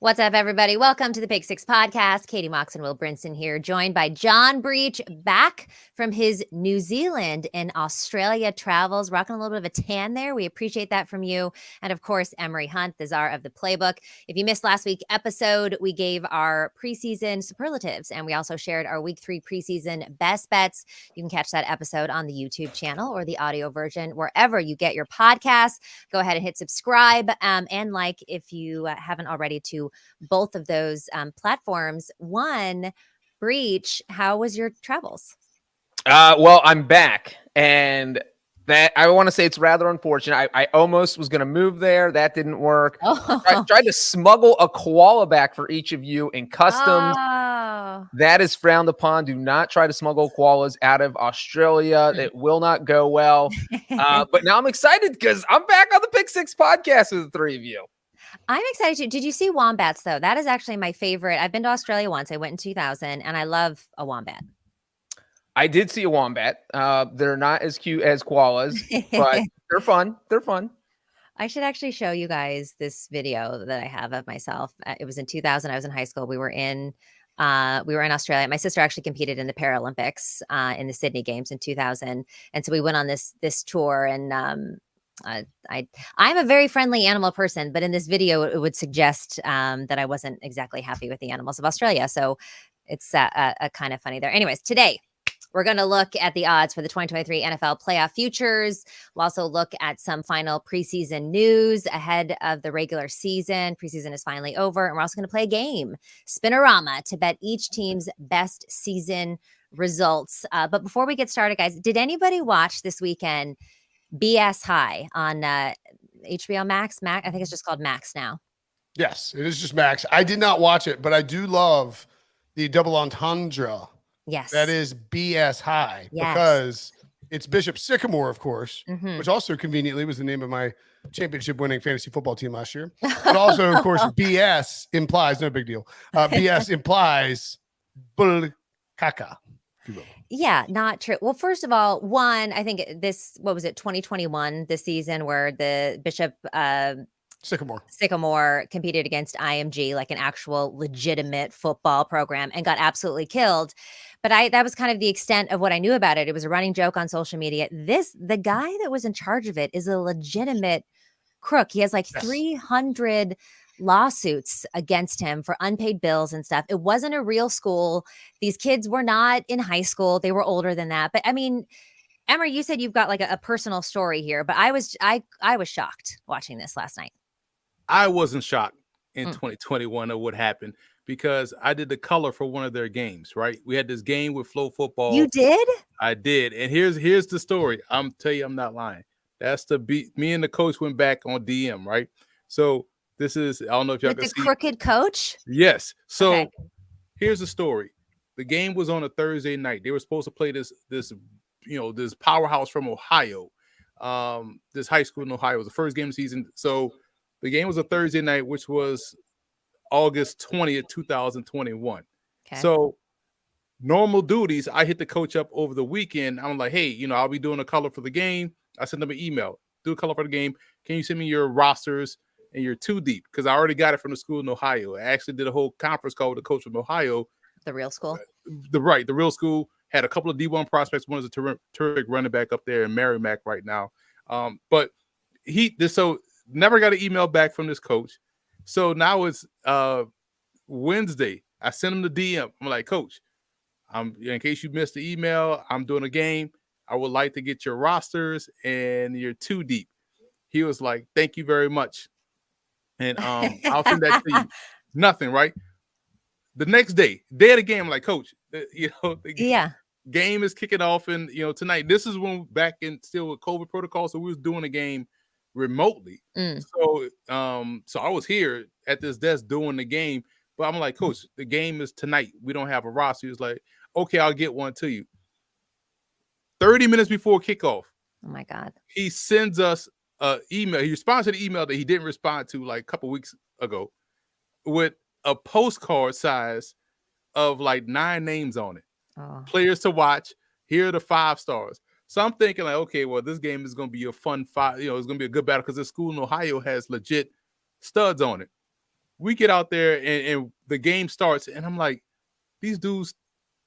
What's up, everybody? Welcome to the Pick Six Podcast. Katie Mox and Will Brinson here, joined by John Breech, back from his New Zealand and Australia travels, rocking a little bit of a tan there. We appreciate that from you. And of course, Emory Hunt, the czar of the playbook. If you missed last week's episode, we gave our preseason superlatives, and we also shared our week 3 preseason best bets. You can catch that episode on the YouTube channel or the audio version, wherever you get your podcasts. Go ahead and hit subscribe and like if you haven't already to both of those platforms. One, Breech, how was your travels? Well, I'm back, and that I want to say it's rather unfortunate. I almost was going to move there. That didn't work. I tried to smuggle a koala back for each of you in customs. Oh. That is frowned upon. Do not try to smuggle koalas out of Australia. It will not go well. But now I'm excited because I'm back on the Pick Six podcast with the three of you. I'm excited too. Did you see wombats, though? That is actually my favorite. I've been to Australia once. I went in 2000, and I love a wombat. I did see a wombat. They're not as cute as koalas, but they're fun. They're fun. I should actually show you guys this video that I have of myself. It was in 2000. I was in high school. We were in Australia. My sister actually competed in the Paralympics in the Sydney Games in 2000, and so we went on this tour. And I'm a very friendly animal person, but in this video, it would suggest that I wasn't exactly happy with the animals of Australia. So it's a kind of funny there. Anyways, today we're going to look at the odds for the 2023 NFL playoff futures. We'll also look at some final preseason news ahead of the regular season. Preseason is finally over, and we're also going to play a game, Spin-O-Rama, to bet each team's best season results. But before we get started, guys, did anybody watch this weekend BS High on HBO Max? I think it's just called Max now. Yes, it is just Max. I did not watch it, but I do love the double entendre. Yes. That is BS High, because it's Bishop Sycamore, of course, which also conveniently was the name of my championship-winning fantasy football team last year. But also, of course, BS implies, no big deal, BS implies bull caca. Yeah, not true. Well, first of all, one, I think this, what was it, 2021, this season where the Bishop Sycamore competed against IMG, like an actual legitimate football program, and got absolutely killed. But that was kind of the extent of what I knew about it. It was a running joke on social media. The guy that was in charge of it is a legitimate crook. He has like 300 lawsuits against him for unpaid bills and stuff. It wasn't a real school. These kids were not in high school. They were older than that. But I mean, Emory, you said you've got like a personal story here, but I was shocked watching this last night. I wasn't shocked in 2021 of what happened, because I did the color for one of their games, right? We had this game with Flow Football. You did? I did. And here's the story. I'm tell you, I'm not lying. That's me and the coach went back on DM, right? So this is, I don't know if y'all with can the see. Crooked coach? Yes. So okay. Here's the story. The game was on a Thursday night. They were supposed to play this powerhouse from Ohio. This high school in Ohio. It was the first game of the season. So the game was a Thursday night, which was August 20th, 2021. Okay. So normal duties, I hit the coach up over the weekend. I'm like, hey, I'll be doing a color for the game. I sent them an email. Do a color for the game. Can you send me your rosters and your two deep? Because I already got it from the school in Ohio. I actually did a whole conference call with the coach from Ohio. The real school? The real school. Had a couple of D1 prospects. One is a terrific running back up there in Merrimack right now. But so never got an email back from this coach. So now it's Wednesday. I sent him the DM. I'm like, Coach, in case you missed the email, I'm doing a game. I would like to get your rosters and your two deep. He was like, thank you very much. And I'll send that to you. Nothing, right? The next day of the game, I'm like, Coach, the game is kicking off, and tonight. This is when back in still with COVID protocol, so we was doing a game remotely. So I was here at this desk doing the game, but I'm like, Coach, the game is tonight. We don't have a roster. He was like, okay, I'll get one to you. 30 minutes before kickoff. Oh my God. He sends us an email. He responds to the email that he didn't respond to like a couple weeks ago with a postcard size of like 9 names on it. Players to watch. Here are the 5 stars. So I'm thinking like, okay, well, this game is going to be a fun fight. It's going to be a good battle because the school in Ohio has legit studs on it. we get out there and the game starts, and I'm like, these dudes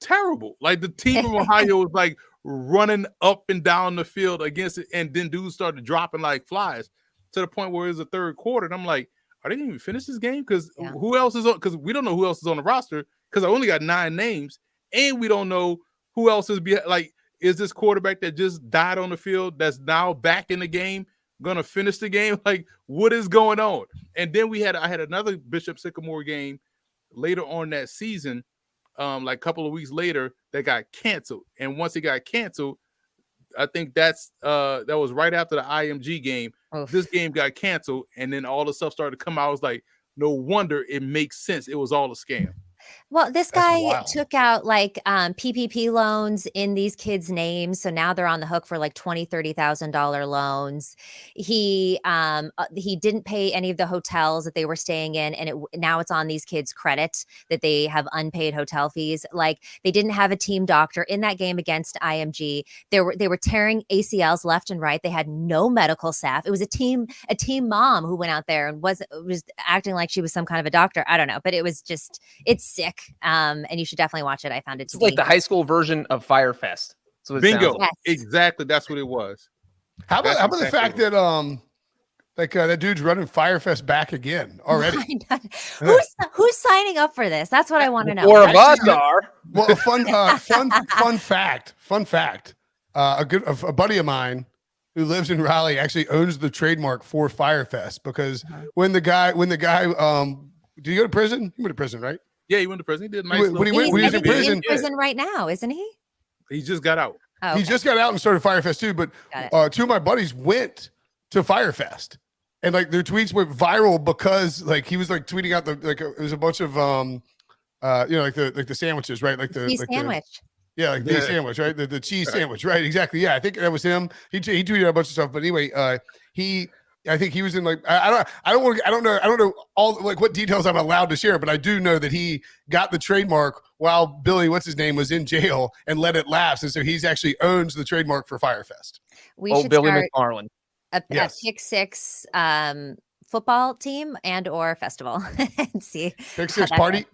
terrible. Like the team from Ohio was like running up and down the field against it, and then dudes started dropping like flies to the point where it was the third quarter, and I'm like, are they gonna even finish this game? Because who else is on? Because we don't know who else is on the roster. Because I only got 9 names, and we don't know who else is like. Is this quarterback that just died on the field that's now back in the game gonna finish the game? Like, what is going on? And then I had another Bishop Sycamore game later on that season, like a couple of weeks later, that got canceled. And once it got canceled, I think that was right after the IMG game. Oof. This game got canceled, and then all the stuff started to come out. I was like, no wonder it makes sense. It was all a scam. Well, this guy took out like PPP loans in these kids' names, so now they're on the hook for like $20,000-$30,000 loans. He didn't pay any of the hotels that they were staying in, and now it's on these kids' credit that they have unpaid hotel fees. Like they didn't have a team doctor in that game against IMG. They were tearing ACLs left and right. They had no medical staff. It was a team mom who went out there and was acting like she was some kind of a doctor. I don't know, but it's sick. And you should definitely watch it. I found it to be like the high school version of Firefest. So bingo. Yes. Exactly. That's what it was. How about the fact that that dude's running Firefest back again already? Who's signing up for this? That's what I want to know. Or of us are. Well, a fun fact. A buddy of mine who lives in Raleigh actually owns the trademark for Firefest because when the guy did he go to prison? He went to prison, right? Yeah, he went to prison. He did nice. When he was in prison. He's in prison right now, isn't he? He just got out. Oh, okay. He just got out and started Firefest too. But 2 of my buddies went to Firefest, and like their tweets went viral because like he was like tweeting out it was a bunch of like the sandwiches, right? Like the sandwich. The sandwich, right? The cheese sandwich, right? Exactly. Yeah, I think that was him. He tweeted out a bunch of stuff, but anyway, I think he was in like I don't know all like what details I'm allowed to share, but I do know that he got the trademark while Billy was in jail and let it lapse, and so he's actually owns the trademark for Firefest. We should Billy start McFarland. A Pick Six football team and or festival and see Pick Six Party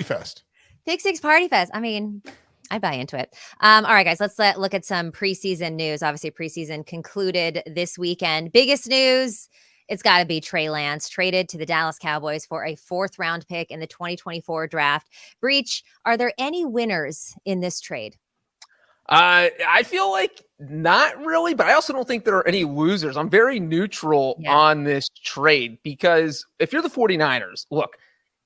Fest. Pick Six Party Fest. I mean, I buy into it. All right, guys, let's look at some preseason news. Obviously, preseason concluded this weekend. Biggest news, it's got to be Trey Lance, traded to the Dallas Cowboys for a 4th-round pick in the 2024 draft. Breech, are there any winners in this trade? I feel like not really, but I also don't think there are any losers. I'm very neutral on this trade because if you're the 49ers, look,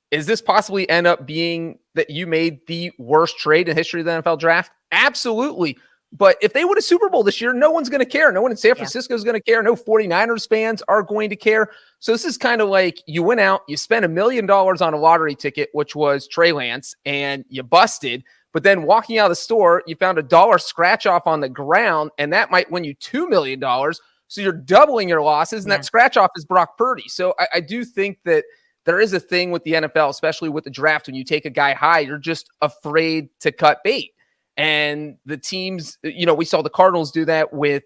is this possibly end up being that you made the worst trade in the history of the NFL draft? Absolutely. But if they win a Super Bowl this year, no one's going to care. No one in San Francisco is going to care. No 49ers fans are going to care. So this is kind of like you went out, you spent $1 million on a lottery ticket, which was Trey Lance, and you busted. But then walking out of the store, you found $1 scratch off on the ground, and that might win you $2 million. So you're doubling your losses, and that scratch off is Brock Purdy. So I do think that there is a thing with the NFL, especially with the draft. When you take a guy high, you're just afraid to cut bait. And the teams, we saw the Cardinals do that with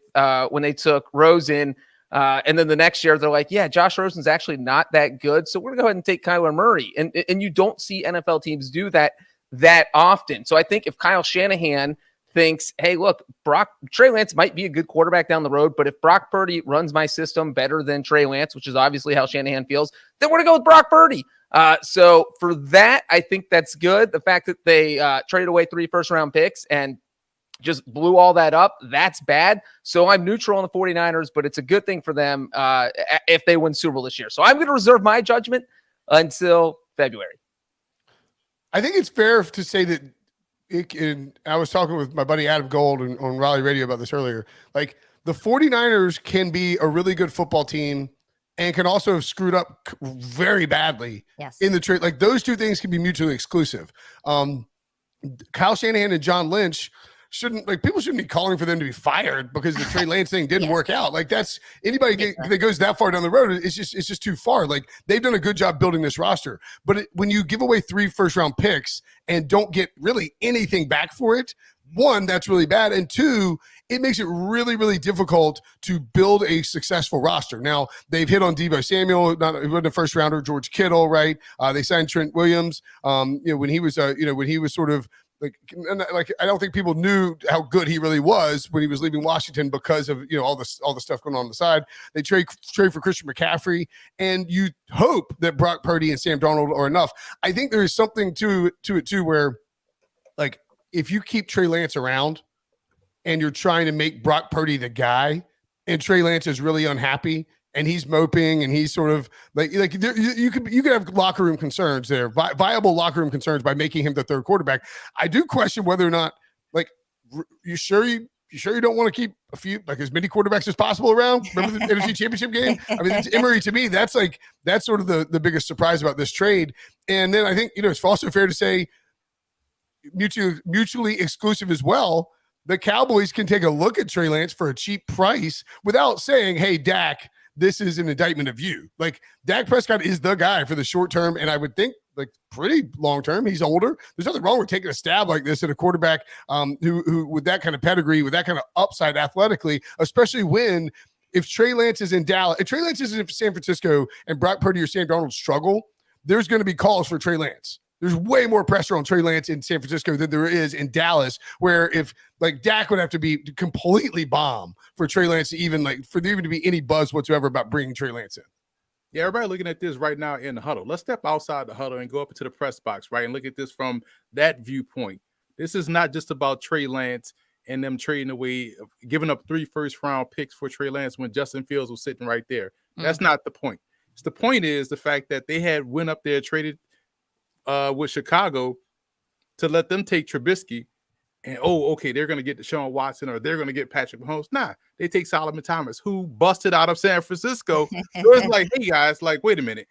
when they took Rosen. And then the next year, they're like, yeah, Josh Rosen's actually not that good. So we're going to go ahead and take Kyler Murray. And you don't see NFL teams do that often. So I think if Kyle Shanahan thinks, hey, look, Trey Lance might be a good quarterback down the road, but if Brock Purdy runs my system better than Trey Lance, which is obviously how Shanahan feels, then we're going to go with Brock Purdy. So for that, I think that's good. The fact that they traded away 3 first-round picks and just blew all that up, that's bad. So I'm neutral on the 49ers, but it's a good thing for them if they win Super Bowl this year. So I'm going to reserve my judgment until February. I think it's fair to say that I was talking with my buddy Adam Gold on Raleigh Radio about this earlier. Like the 49ers can be a really good football team and can also have screwed up very badly in the trade. Like those two things can be mutually exclusive. Kyle Shanahan and John Lynch people shouldn't be calling for them to be fired because the Trey Lance thing didn't work out. Like that's anybody that goes that far down the road. It's just too far. Like they've done a good job building this roster, but when you give away 3 first-round picks and don't get really anything back for it, one, that's really bad. And two, it makes it really, really difficult to build a successful roster. Now, they've hit on Deebo Samuel, not the first rounder, George Kittle, right? They signed Trent Williams. When he was sort of like I don't think people knew how good he really was when he was leaving Washington because of all the stuff going on the side. They trade for Christian McCaffrey, and you hope that Brock Purdy and Sam Darnold are enough. I think there is something to it too, where like if you keep Trey Lance around and you're trying to make Brock Purdy the guy, and Trey Lance is really unhappy and he's moping and he's sort of like you could have locker room concerns there, viable locker room concerns by making him the third quarterback. I do question whether or not, like, you sure you don't want to keep a few, like, as many quarterbacks as possible around? Remember the NFC Championship game? I mean, it's Emory, to me, that's sort of the biggest surprise about this trade. And then I think, it's also fair to say mutually exclusive as well. The Cowboys can take a look at Trey Lance for a cheap price without saying, hey, Dak, this is an indictment of you. Like, Dak Prescott is the guy for the short term, and I would think like pretty long term. He's older. There's nothing wrong with taking a stab like this at a quarterback who with that kind of pedigree, with that kind of upside athletically, especially if Trey Lance is in Dallas, if Trey Lance is in San Francisco and Brock Purdy or Sam Darnold struggle, there's going to be calls for Trey Lance. There's way more pressure on Trey Lance in San Francisco than there is in Dallas, where if like Dak would have to be completely bomb for Trey Lance to even to be any buzz whatsoever about bringing Trey Lance in. Yeah, everybody looking at this right now in the huddle. Let's step outside the huddle and go up into the press box, right, and look at this from that viewpoint. This is not just about Trey Lance and them trading away, giving up 3 first-round picks for Trey Lance when Justin Fields was sitting right there. That's not the point. The point is the fact that they had went up there, traded with Chicago to let them take Trubisky, and okay, they're going to get Deshaun Watson or they're going to get Patrick Mahomes. Nah, they take Solomon Thomas, who busted out of San Francisco. So it's like, hey guys, like, wait a minute,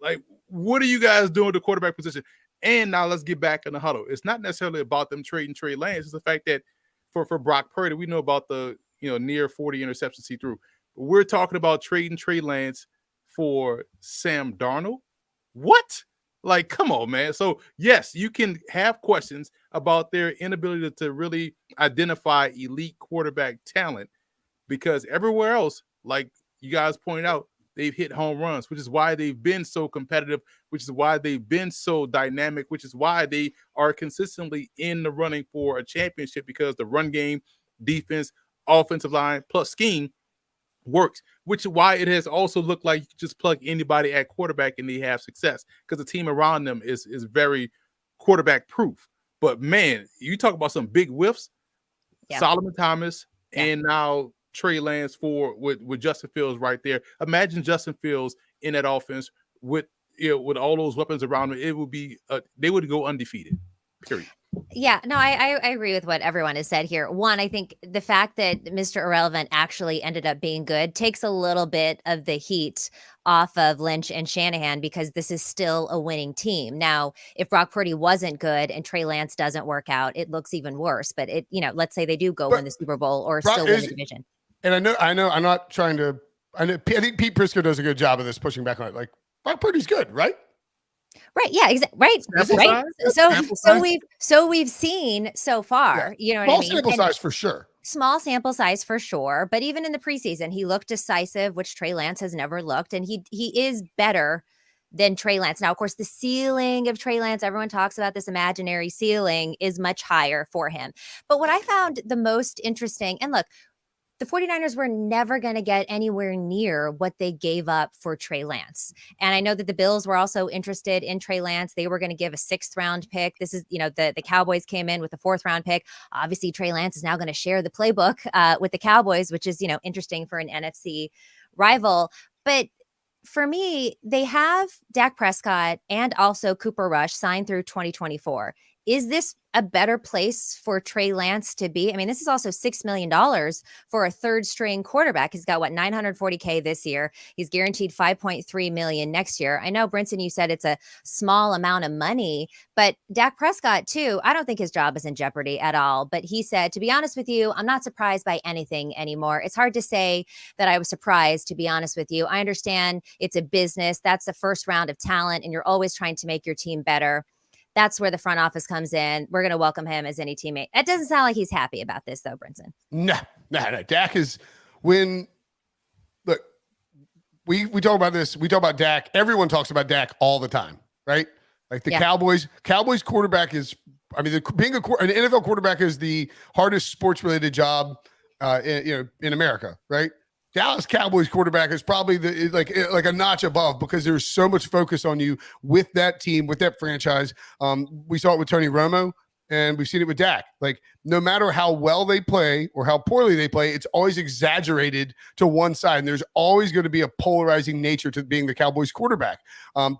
like, what are you guys doing at the quarterback position? And now let's get back in the huddle. It's not necessarily about them trading Trey Lance. It's the fact that for Brock Purdy, we know about the near 40 interceptions he threw. But we're talking about trading Trey Lance for Sam Darnold. What? Like, come on, man. So, yes, you can have questions about their inability to really identify elite quarterback talent, because everywhere else, like you guys pointed out, they've hit home runs, which is why they've been so competitive, which is why they've been so dynamic, which is why they are consistently in the running for a championship, because the run game, defense, offensive line, plus scheme works, which is why it has also looked like you can just plug anybody at quarterback and they have success, because the team around them is very quarterback proof. But man, you talk about some big whiffs, Solomon Thomas and now Trey Lance with Justin Fields right there. Imagine Justin Fields in that offense with all those weapons around him. It would be they would go undefeated. Period. Yeah, no, I agree with what everyone has said here. One, I think the fact that Mr. Irrelevant actually ended up being good takes a little bit of the heat off of Lynch and Shanahan, because this is still a winning team. Now, if Brock Purdy wasn't good and Trey Lance doesn't work out, it looks even worse. But let's say they do go win the Super Bowl or still win the division. And I know I'm not trying to, I think Pete Prisco does a good job of this, pushing back on it. Like, Brock Purdy's good, right? Right. Yeah. Exactly. Right. Right. So we've seen so far. You know what I mean? Small sample size for sure. Small sample size for sure. But even in the preseason, he looked decisive, which Trey Lance has never looked, and he is better than Trey Lance. Now, of course, the ceiling of Trey Lance, everyone talks about this imaginary ceiling, is much higher for him. But what I found the most interesting, and look, the 49ers were never going to get anywhere near what they gave up for Trey Lance. And I know that the Bills were also interested in Trey Lance. They were going to give a 6th round pick. This is, the Cowboys came in with a 4th round pick. Obviously, Trey Lance is now going to share the playbook with the Cowboys, which is, interesting for an NFC rival. But for me, they have Dak Prescott and also Cooper Rush signed through 2024. Is this a better place for Trey Lance to be? I mean, this is also $6 million for a 3rd string quarterback. He's got $940K this year. He's guaranteed $5.3 million next year. I know, Brinson, you said it's a small amount of money, but Dak Prescott too, I don't think his job is in jeopardy at all. But he said, to be honest with you, I'm not surprised by anything anymore. It's hard to say that I was surprised, to be honest with you. I understand it's a business. That's the first round of talent, and you're always trying to make your team better. that's where the front office comes in. We're going to welcome him as any teammate. It doesn't sound like he's happy about this, though, Brinson. No. Dak is look, we talk about this. We talk about Dak. Everyone talks about Dak all the time, right? Like the Cowboys quarterback is, being an NFL quarterback is the hardest sports related job, in America, right? Dallas Cowboys quarterback is probably like a notch above because there's so much focus on you with that team, with that franchise. We saw it with Tony Romo, and we've seen it with Dak. Like, no matter how well they play or how poorly they play, it's always exaggerated to one side. And there's always going to be a polarizing nature to being the Cowboys quarterback.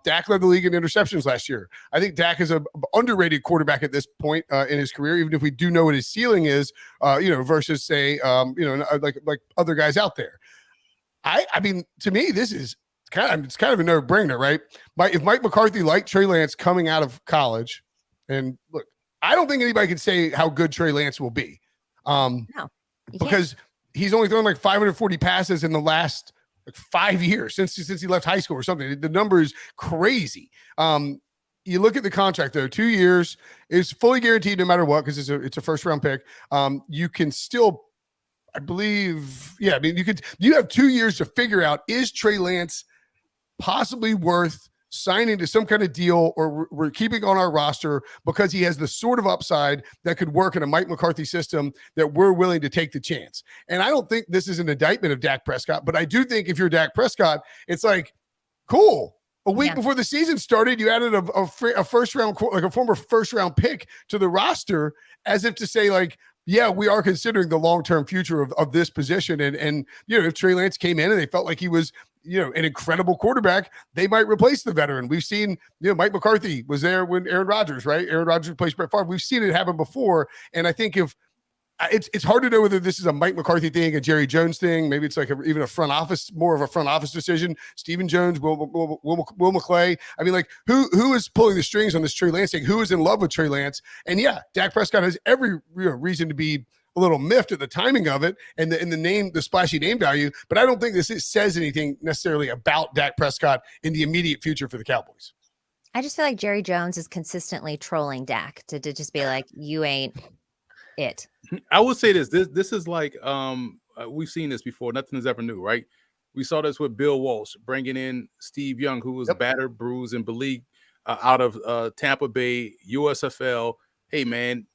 Dak led the league in interceptions last year. I think Dak is an underrated quarterback at this point in his career, even if we do know what his ceiling is, versus say, like other guys out there. I mean, to me, this is it's kind of a no-brainer, right? If Mike McCarthy liked Trey Lance coming out of college, and look, I don't think anybody can say how good Trey Lance will be. No, because he's only thrown like 540 passes in the last 5 years since he left high school or something. The number is crazy. You look at the contract though, 2 years is fully guaranteed no matter what, because it's a first round pick. You can still, I believe, you have 2 years to figure out, is Trey Lance possibly worth signing to some kind of deal, or we're keeping on our roster because he has the sort of upside that could work in a Mike McCarthy system that we're willing to take the chance. And I don't think this is an indictment of Dak Prescott, but I do think if you're Dak Prescott, it's like, cool. A week before the season started, you added a first round, like a former first round pick to the roster, as if to say, like, yeah, we are considering the long-term future of this position. And if Trey Lance came in and they felt like he was, an incredible quarterback, they might replace the veteran. We've seen, Mike McCarthy was there when Aaron Rodgers, right? Aaron Rodgers replaced Brett Favre. We've seen it happen before. And I think if it's hard to know whether this is a Mike McCarthy thing, a Jerry Jones thing. Maybe it's like even more of a front office decision. Stephen Jones, Will McClay. I mean, like, who is pulling the strings on this Trey Lance thing? Who is in love with Trey Lance? And yeah, Dak Prescott has every reason to be a little miffed at the timing of it and the name, the splashy name value. But I don't think this says anything necessarily about Dak Prescott in the immediate future for the Cowboys. I just feel like Jerry Jones is consistently trolling Dak to just be like, you ain't it. I would say this is like, we've seen this before. Nothing is ever new, right? We saw this with Bill Walsh bringing in Steve Young, who was battered, bruised, and beleagued out of Tampa Bay, USFL. Hey, man,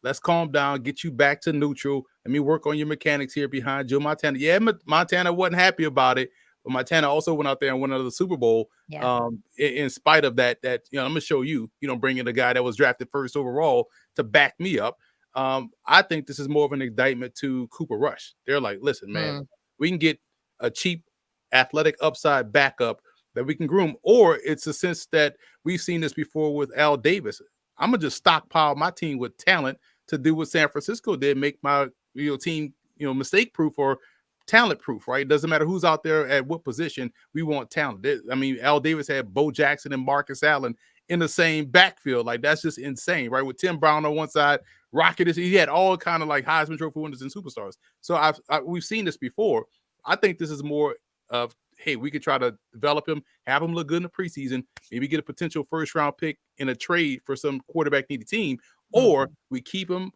let's calm down, get you back to neutral. Let me work on your mechanics here behind Joe Montana. Yeah, Montana wasn't happy about it, but Montana also went out there and won another Super Bowl. Yeah. In spite of that, I'm going to show you, bring in a guy that was drafted first overall to back me up. I think this is more of an indictment to Cooper Rush. They're like, listen, man, we can get a cheap athletic upside backup that we can groom, or it's a sense that we've seen this before with Al Davis. I'm going to just stockpile my team with talent to do what San Francisco did, make my team, mistake proof or talent proof, right? It doesn't matter who's out there at what position, we want talent. I mean, Al Davis had Bo Jackson and Marcus Allen in the same backfield. Like, that's just insane, right? With Tim Brown on one side, Rocket, he had all kind of like Heisman Trophy winners and superstars. So we've seen this before. I think this is more of, hey, we could try to develop him, have him look good in the preseason, maybe get a potential first round pick in a trade for some quarterback needy team, or we keep him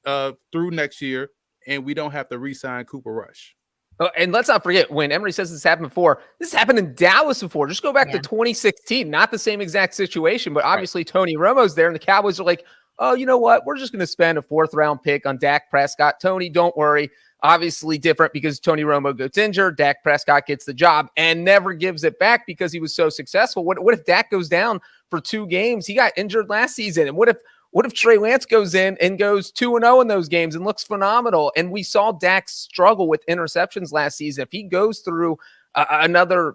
through next year and we don't have to re-sign Cooper Rush. Oh, and let's not forget, when Emory says this happened before, this happened in Dallas before. Just go back to 2016, not the same exact situation, but obviously Tony Romo's there and the Cowboys are like, oh, you know what? We're just going to spend a 4th round pick on Dak Prescott. Tony, don't worry. Obviously different because Tony Romo gets injured. Dak Prescott gets the job and never gives it back because he was so successful. What if Dak goes down for 2 games? He got injured last season. And what if Trey Lance goes in and goes 2-0 in those games and looks phenomenal? And we saw Dak struggle with interceptions last season. If he goes through another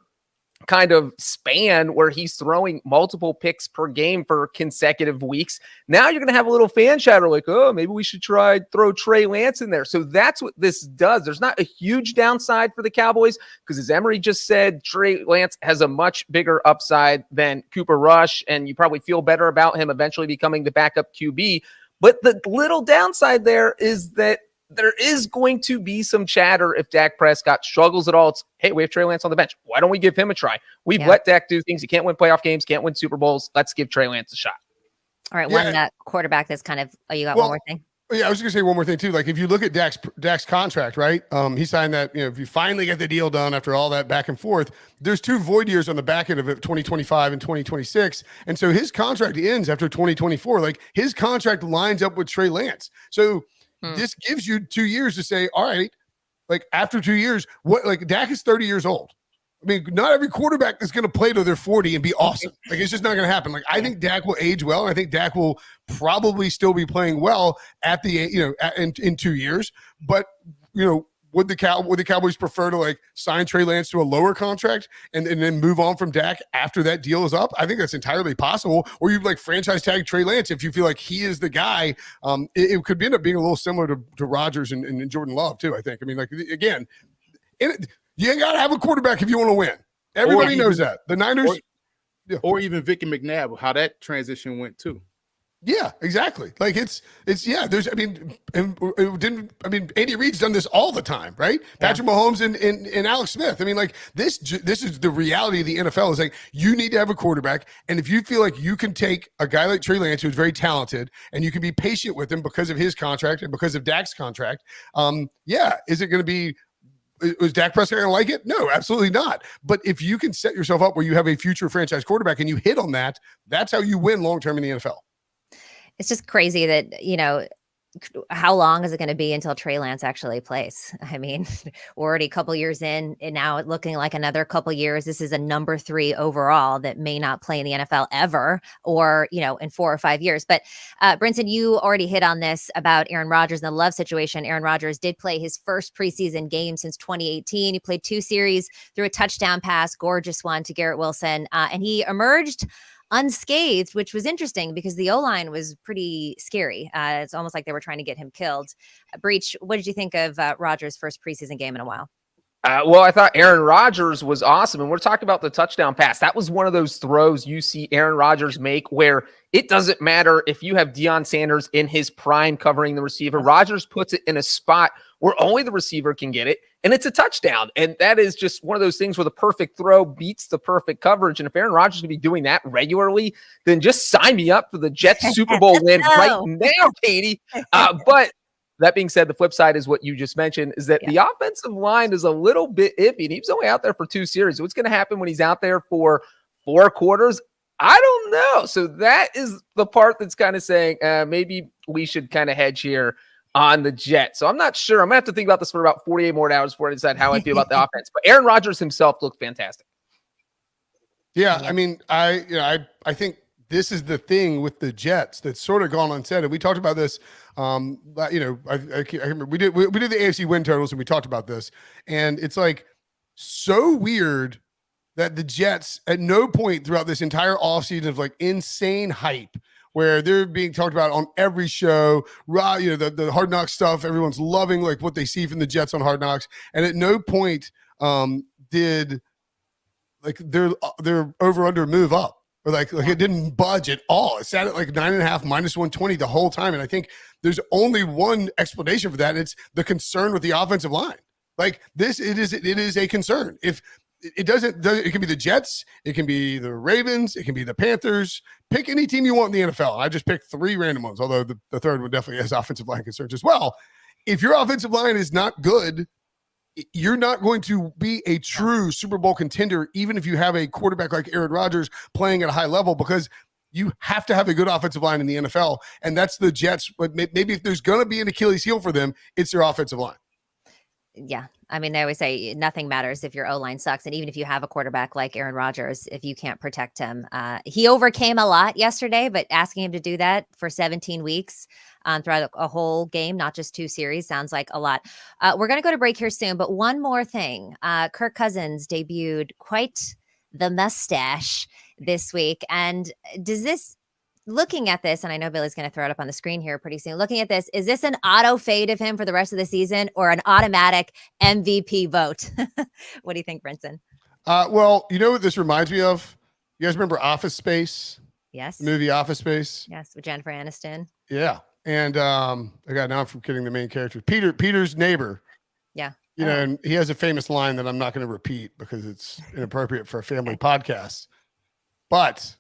kind of span where he's throwing multiple picks per game for consecutive weeks, now you're going to have a little fan chatter like, oh, maybe we should throw Trey Lance in there. So that's what this does. There's not a huge downside for the Cowboys because, as Emory just said, Trey Lance has a much bigger upside than Cooper Rush, and you probably feel better about him eventually becoming the backup QB. But the little downside there is that there is going to be some chatter if Dak Prescott struggles at all. It's, hey, we have Trey Lance on the bench. Why don't we give him a try? We've let Dak do things. He can't win playoff games, can't win Super Bowls. Let's give Trey Lance a shot. All right, one quarterback that's kind of. Oh, you got one more thing. Yeah, I was going to say one more thing too. Like if you look at Dak's contract, right? He signed that. If you finally get the deal done after all that back and forth, there's 2 void years on the back end of it, 2025 and 2026, and so his contract ends after 2024. Like his contract lines up with Trey Lance. So this gives you 2 years to say, all right, like after 2 years, what? Like Dak is 30 years old. I mean, not every quarterback is going to play till they're 40 and be awesome. Like, it's just not going to happen. Like, I think Dak will age well, and I think Dak will probably still be playing well at the, in 2 years. But, would the Cowboys prefer to like sign Trey Lance to a lower contract and then move on from Dak after that deal is up? I think that's entirely possible. Or you like franchise tag Trey Lance if you feel like he is the guy. It could end up being a little similar to Rodgers and Jordan Love too. I think. I mean, like again, you ain't got to have a quarterback if you want to win. Everybody knows that. The Niners. Or even Vicky McNabb, how that transition went too. Yeah, exactly. Like it's Andy Reid's done this all the time, right? Yeah. Patrick Mahomes and Alex Smith. I mean, like this is the reality of the NFL is like you need to have a quarterback. And if you feel like you can take a guy like Trey Lance, who's very talented, and you can be patient with him because of his contract and because of Dak's contract, is it going to be was Dak Prescott going to like it? No, absolutely not. But if you can set yourself up where you have a future franchise quarterback and you hit on that, that's how you win long-term in the NFL. It's just crazy that, how long is it going to be until Trey Lance actually plays? I mean, we're already a couple years in, and now it's looking like another couple years. This is a number 3 overall that may not play in the NFL ever, or, in 4 or 5 years. But Brinson, you already hit on this about Aaron Rodgers and the Love situation. Aaron Rodgers did play his first preseason game since 2018. He played 2 series, threw a touchdown pass, gorgeous one to Garrett Wilson, and he emerged unscathed, which was interesting because the O-line was pretty scary. It's almost like they were trying to get him killed. Breech, what did you think of Rodgers' first preseason game in a while? Well, I thought Aaron Rodgers was awesome. And we're talking about the touchdown pass. That was one of those throws you see Aaron Rodgers make where it doesn't matter if you have Deion Sanders in his prime covering the receiver. Rodgers puts it in a spot where only the receiver can get it, and it's a touchdown. And that is just one of those things where the perfect throw beats the perfect coverage. And if Aaron Rodgers can be doing that regularly, then just sign me up for the Jets Super Bowl win right now, Katie. But that being said, the flip side is what you just mentioned, is that the offensive line is a little bit iffy. And he was only out there for 2 series. What's going to happen when he's out there for 4 quarters? I don't know. So that is the part that's kind of saying maybe we should kind of hedge here on the Jets. So I'm not sure. I'm going to have to think about this for about 48 more hours before I decide how I feel about the offense. But Aaron Rodgers himself looked fantastic. Yeah, I mean, I think this is the thing with the Jets that's sort of gone unsaid. And we talked about this. I remember we did the AFC win totals and we talked about this. And it's like so weird that the Jets at no point throughout this entire offseason of like insane hype where they're being talked about on every show, the Hard Knocks stuff, everyone's loving like what they see from the Jets on Hard Knocks. And at no point did like their over under move up. Or like it didn't budge at all. It sat at like 9.5 minus 120 the whole time. And I think there's only one explanation for that. And it's the concern with the offensive line. Like it is a concern. If it doesn't, it can be the Jets, it can be the Ravens, it can be the Panthers. Pick any team you want in the NFL. I just picked 3 random ones, although the third one definitely has offensive line concerns as well. If your offensive line is not good, you're not going to be a true Super Bowl contender, even if you have a quarterback like Aaron Rodgers playing at a high level, because you have to have a good offensive line in the NFL. And that's the Jets. But maybe if there's going to be an Achilles heel for them, it's their offensive line. Yeah. I mean, they always say nothing matters if your O-line sucks. And even if you have a quarterback like Aaron Rodgers, if you can't protect him, he overcame a lot yesterday, but asking him to do that for 17 weeks throughout a whole game, not just 2 series, sounds like a lot. We're going to go to break here soon, but one more thing. Kirk Cousins debuted quite the mustache this week. And does this, looking at this, and I know Billy's going to throw it up on the screen here pretty soon. Looking at this, is this an auto fade of him for the rest of the season or an automatic MVP vote? What do you think, Brinson? Well, you know what this reminds me of? You guys remember Office Space? Yes. The movie Office Space? Yes, with Jennifer Aniston. Yeah. And now I'm forgetting the main character. Peter's neighbor. Yeah. And he has a famous line that I'm not going to repeat because it's inappropriate for a family podcast. But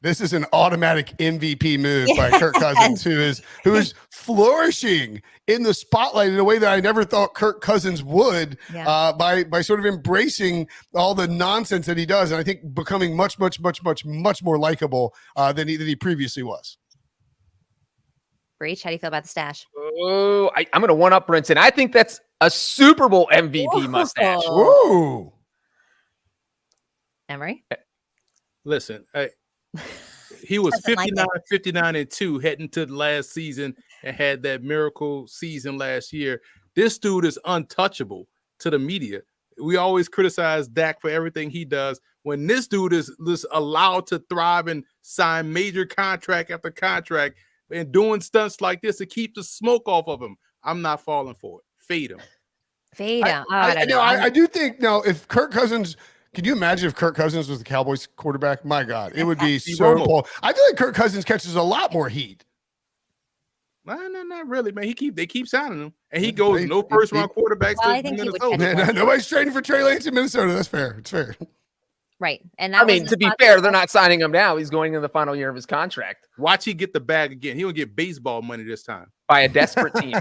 This is an automatic MVP move by Kirk Cousins, who is flourishing in the spotlight in a way that I never thought Kirk Cousins would, by sort of embracing all the nonsense that he does, and I think becoming much more likable than he previously was. Breech, how do you feel about the stash? Oh, I'm going to one up Brinson. I think that's a Super Bowl MVP mustache. Ooh. Emory? Listen, he was 59-2 heading to the last season and had that miracle season last year. This dude is untouchable to the media. We always criticize Dak for everything he does. When this dude is allowed to thrive and sign major contract after contract and doing stunts like this to keep the smoke off of him, I'm not falling for it. Fade him. Fade him. I do think now if Kirk Cousins. Can you imagine if Kirk Cousins was the Cowboys quarterback? My God, it would be so cool. I feel like Kirk Cousins catches a lot more heat. No, not really, man. They keep signing him, and he goes no first round quarterbacks to Minnesota. Nobody's trading for Trey Lance in Minnesota. That's fair. It's fair. Right. And I mean, to be fair, they're not signing him now. He's going in the final year of his contract. Watch he get the bag again. He'll get baseball money this time. By a desperate team.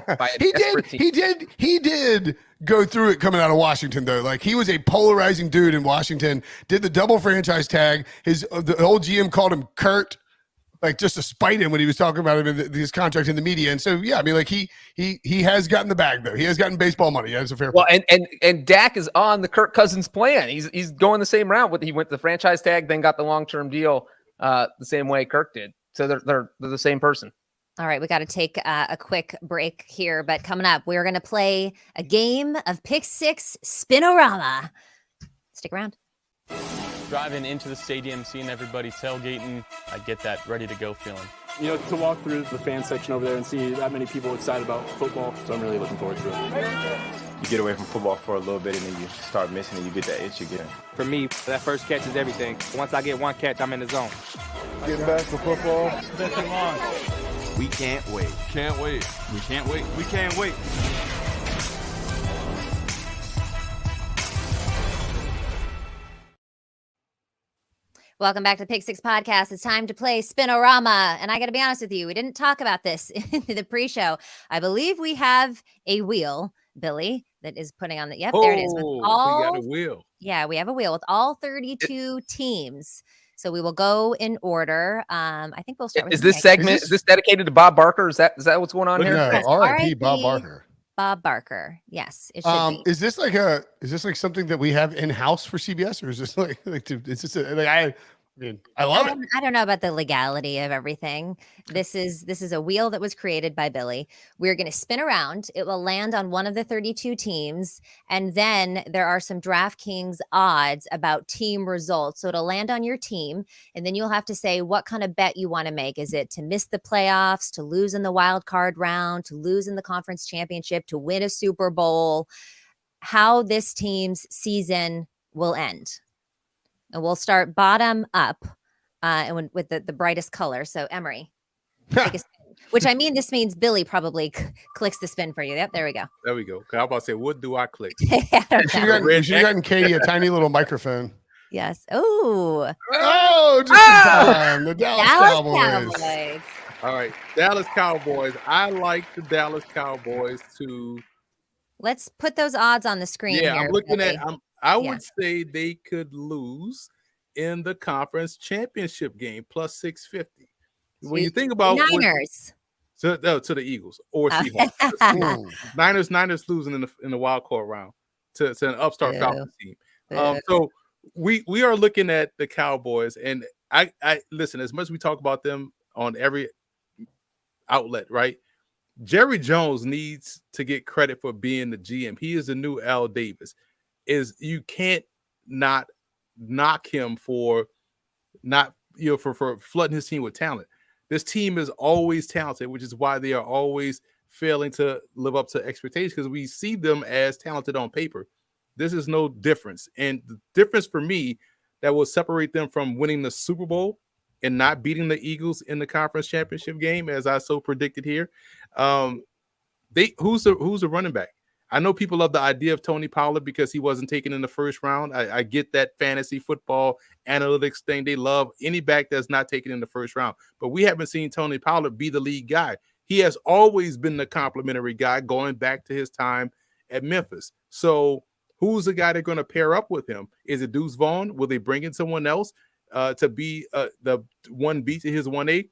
He did go through it coming out of Washington, though. Like, he was a polarizing dude in Washington, did the double franchise tag. The old GM called him Kurt, like, just to spite him when he was talking about him in his contract in the media. And so, yeah, I mean, like, he has gotten the bag, though. He has gotten baseball money. That's a fair point. And Dak is on the Kirk Cousins plan. He's going the same route. He went the franchise tag, then got the long-term deal the same way Kirk did. So they're the same person. All right, we got to take a quick break here, but coming up, we're going to play a game of Pick 6 Spin-O-Rama. Stick around. Driving into the stadium, seeing everybody tailgating, I get that ready-to-go feeling. You know, to walk through the fan section over there and see that many people excited about football, so I'm really looking forward to it. You get away from football for a little bit and then you start missing it, you get that itch again. For me, that first catch is everything. Once I get one catch, I'm in the zone. Getting back to football. It's been too long. We can't wait. Can't wait. We can't wait. We can't wait. Welcome back to the Pick 6 podcast. It's time to play Spin-O-Rama. And I got to be honest with you, we didn't talk about this in the pre-show. I believe we have a wheel, Billy, that is putting on the. Yep, there it is. With we got a wheel. Yeah, we have a wheel with all 32 teams. So we will go in order. I think we'll start with this segment. Is this dedicated to Bob Barker? Is that what's going on here? No, Yes, R.I.P. Bob Barker. Bob Barker. Yes, it should be. Is this like something that we have in house for CBS, or is this I love it. I don't know about the legality of everything. This is a wheel that was created by Billy. We're going to spin around. It will land on one of the 32 teams. And then there are some DraftKings odds about team results. So it'll land on your team. And then you'll have to say what kind of bet you want to make. Is it to miss the playoffs, to lose in the wild card round, to lose in the conference championship, to win a Super Bowl, how this team's season will end. And we'll start bottom up and with the brightest color. So Emory, take a spin. Which I mean, this means Billy probably clicks the spin for you. Yep, there we go. There we go. I was about to say, what do I click? You should have gotten Katie a tiny little microphone. Yes. Oh, just in time. The Dallas Cowboys. All right, Dallas Cowboys. I like the Dallas Cowboys to. Let's put those odds on the screen. Yeah, here, I'm looking Billy. I would say they could lose in the conference championship game plus 650. When you think about Niners to the Eagles or Seahawks, Niners losing in the wild card round to an upstart Falcons team. So we are looking at the Cowboys, and I listen, as much as we talk about them on every outlet, right? Jerry Jones needs to get credit for being the GM. He is the new Al Davis. You can't not knock him for not for flooding his team with talent. This team is always talented, which is why they are always failing to live up to expectations, because we see them as talented on paper. This is no difference. And the difference for me that will separate them from winning the Super Bowl and not beating the Eagles in the conference championship game, as I so predicted here. Who's the running back? I know people love the idea of Tony Pollard because he wasn't taken in the first round. I get that fantasy football analytics thing. They love any back that's not taken in the first round. But we haven't seen Tony Pollard be the lead guy. He has always been the complimentary guy going back to his time at Memphis. So who's the guy they're going to pair up with him? Is it Deuce Vaughn? Will they bring in someone else to be the 1B to his 1A?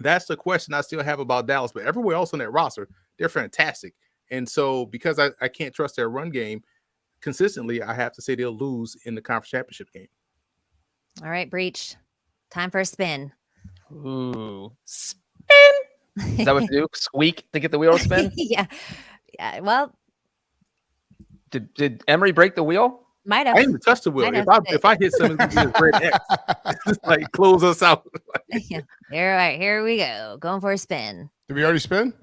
That's the question I still have about Dallas. But everywhere else on that roster, they're fantastic. And so because I can't trust their run game consistently, I have to say they'll lose in the conference championship game. All right, Breech. Time for a spin. Ooh. Spin. Is that what you do? Squeak to get the wheel to spin? Yeah. Well, did Emory break the wheel? Might have. I didn't even touch the wheel. If I hit something, it's going to be a red X. Just like close us out. Yeah. All right, here we go. Going for a spin. Did we already spin?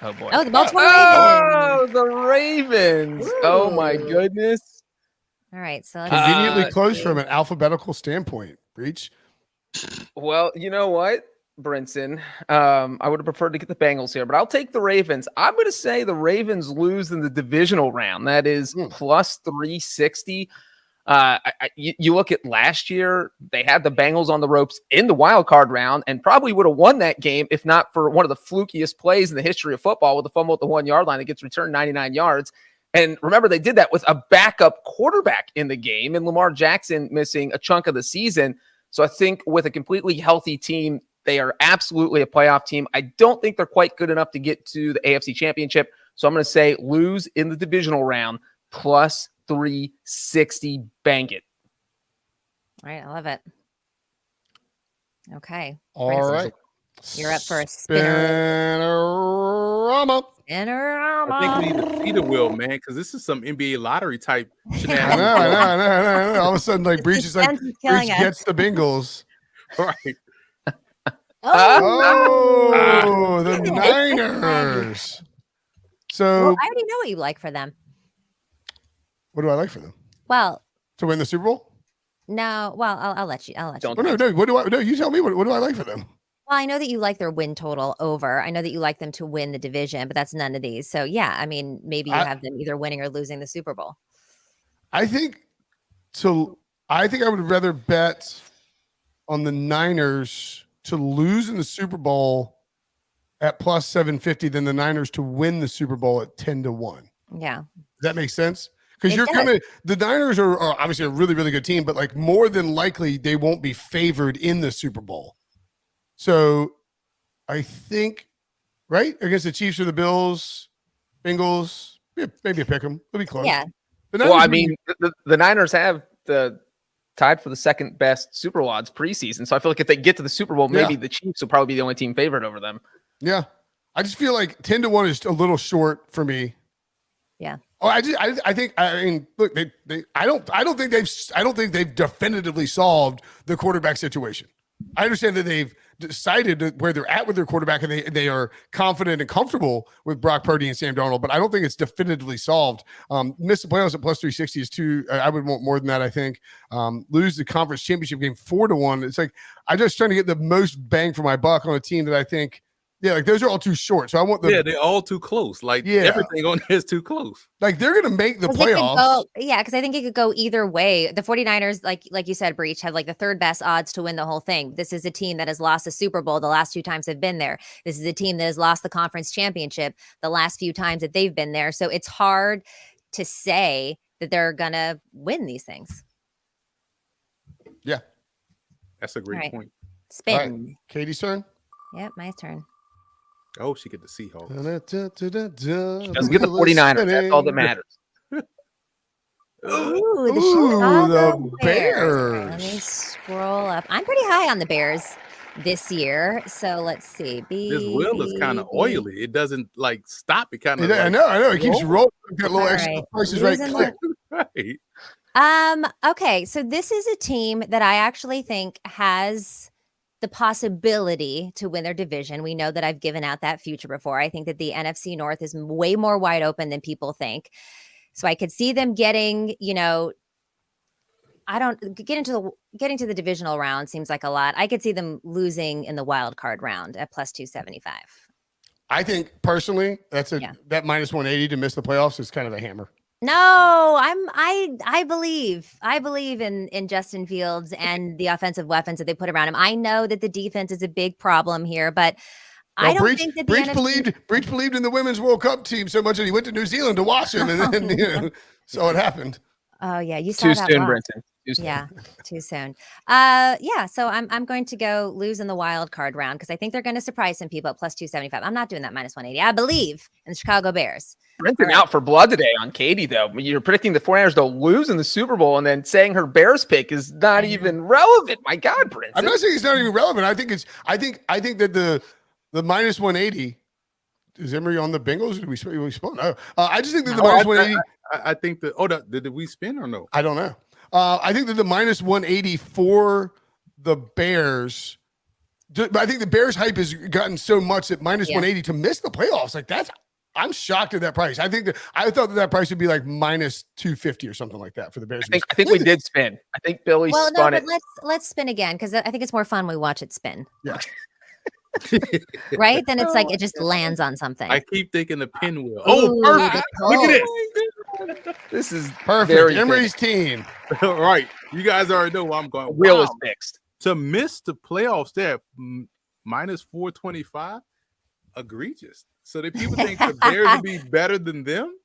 Oh boy. Oh, the Baltimore Ravens. Ravens. The Ravens. Ooh. Oh my goodness. All right, so let's Conveniently close from an alphabetical standpoint. Breech. Well, you know what, Brinson? I would have preferred to get the Bengals here, but I'll take the Ravens. I'm going to say the Ravens lose in the divisional round. That is plus 360. You look at last year, they had the Bengals on the ropes in the wild card round and probably would have won that game if not for one of the flukiest plays in the history of football with the fumble at the 1 yard line that gets returned 99 yards. And remember, they did that with a backup quarterback in the game and Lamar Jackson missing a chunk of the season. So I think with a completely healthy team, they are absolutely a playoff team. I don't think they're quite good enough to get to the AFC Championship. So I'm going to say lose in the divisional round plus 360. Bank it. All right, I love it. Okay. All Brinson, right. You're up for a spinner. Spin-O-Rama. Spin-O-Rama. I think we need to see the wheel, man, because this is some NBA lottery type I shenanigans. know. All of a sudden, like Breech is like, Suspense is killing Breech us. gets the Bengals. Right. Oh, the Niners. So, Well, I already know what you like for them. what do I like for them? Well, To win the Super Bowl? no. Well, I'll let you. Don't Oh, no. What do I? No, you tell me. What do I like for them? Well, I know that you like their win total over. I know that you like them to win the division, but that's none of these. So yeah, I mean, maybe you have them either winning or losing the Super Bowl. I think I would rather bet on the Niners to lose in the Super Bowl at plus 750 than the Niners to win the Super Bowl at 10-1. Yeah. Does that make sense? Because It the Niners are obviously a really, really good team, but like more than likely they won't be favored in the Super Bowl. So I think, right, against the Chiefs or the Bills, Bengals, maybe a pick 'em. It'll be close. Yeah. Well, I mean, the Niners have the tied for the second best Super Bowl odds preseason. So I feel like if they get to the Super Bowl, maybe the Chiefs will probably be the only team favored over them. Yeah. I just feel like 10-1 is a little short for me. Yeah. Oh, I mean, look, I don't think they've definitively solved the quarterback situation. I understand that they've decided where they're at with their quarterback and they are confident and comfortable with Brock Purdy and Sam Darnold, but I don't think it's definitively solved. Miss the playoffs at plus 360 is too. I would want more than that. I think lose the conference championship game 4-1. It's like I'm just trying to get the most bang for my buck on a team that I think. Yeah, like those are all too short. So I want they're all too close. Like everything on there is too close. Like they're going to make the playoffs. Because I think it could go either way. The 49ers, like you said, Breech, have like the third best odds to win the whole thing. This is a team that has lost the Super Bowl the last 2 times they've been there. This is a team that has lost the conference championship the last few times that they've been there. So it's hard to say that they're going to win these things. Yeah. That's a great point. Spin. Right. Katie's turn. Yep, my turn. Oh, she get the Seahawks. She doesn't get the 49ers. That's all that matters. Ooh, the Chicago Bears. Let me scroll up. I'm pretty high on the Bears this year. So let's see. This wheel is kind of oily. It doesn't like stop. It kind of. I know. It keeps rolling. Got little extra prices right click. Right. Okay. So this is a team that I actually think has the possibility to win their division. We know that I've given out that future before. I think that the NFC North is way more wide open than people think. So I could see them getting, getting to the divisional round seems like a lot. I could see them losing in the wild card round at plus 275. I think personally, that minus 180 to miss the playoffs is kind of a hammer. No, I believe in Justin Fields and the offensive weapons that they put around him. I know that the defense is a big problem here, but I don't think that Breech believed in the Women's World Cup team so much that he went to New Zealand to watch them, and then so it happened. Oh yeah, you saw too that soon, loss. Brinson. Too soon. Yeah, too soon. Yeah. So I'm going to go lose in the wild card round because I think they're going to surprise some people at plus 275. I'm not doing that minus 180. I believe in the Chicago Bears. Brinson out for blood today on Katie, though. You're predicting the 49ers to lose in the Super Bowl, and then saying her Bears pick is not even relevant. My God, Brinson. I'm not saying it's not even relevant. I think that the minus 180. Is Emory on the Bengals? Did we split? No. I just think that the minus 180. I think that. Did we spin or no? I don't know. I think that the minus 180 for the Bears. I think the Bears hype has gotten so much that minus 180 to miss the playoffs. Like I'm shocked at that price. I thought that price would be like minus 250 or something like that for the Bears. I think we did spin. I think Billy spun it. Let's spin again because I think it's more fun when we watch it spin. Yeah. Right? Then it's like it just lands on something. I keep thinking the pinwheel. Perfect. Look at it. This is perfect. Emory's team. Right. You guys already know where I'm going. Wheel is fixed. To miss the playoffs there, minus 425, egregious. So the people think the Bears will be better than them?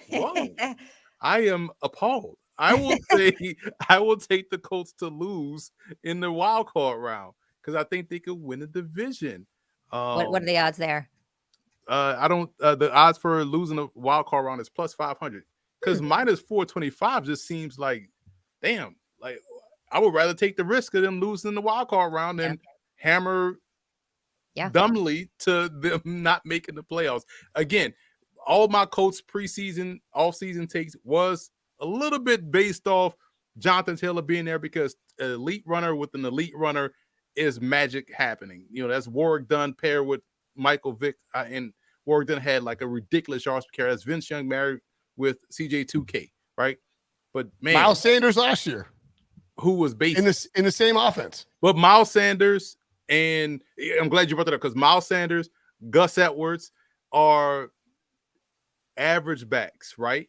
Whoa. I am appalled. I will take the Colts to lose in the wild card round because I think they could win the division. What are the odds there? The odds for losing a wild card round is plus 500 because minus 425 just seems like, damn, like I would rather take the risk of them losing the wild card round than hammer dumbly to them not making the playoffs. Again, all my Colts preseason, off-season takes was a little bit based off Jonathan Taylor being there because an elite runner with an elite runner is magic happening. You know, that's Warwick Dunn paired with Michael Vick, and Warwick Dunn had like a ridiculous yards per carry. That's Vince Young married with CJ2K, right? But man, Miles Sanders last year, who was based in the same offense. But Miles Sanders, and I'm glad you brought that up because Miles Sanders, Gus Edwards are average backs, right?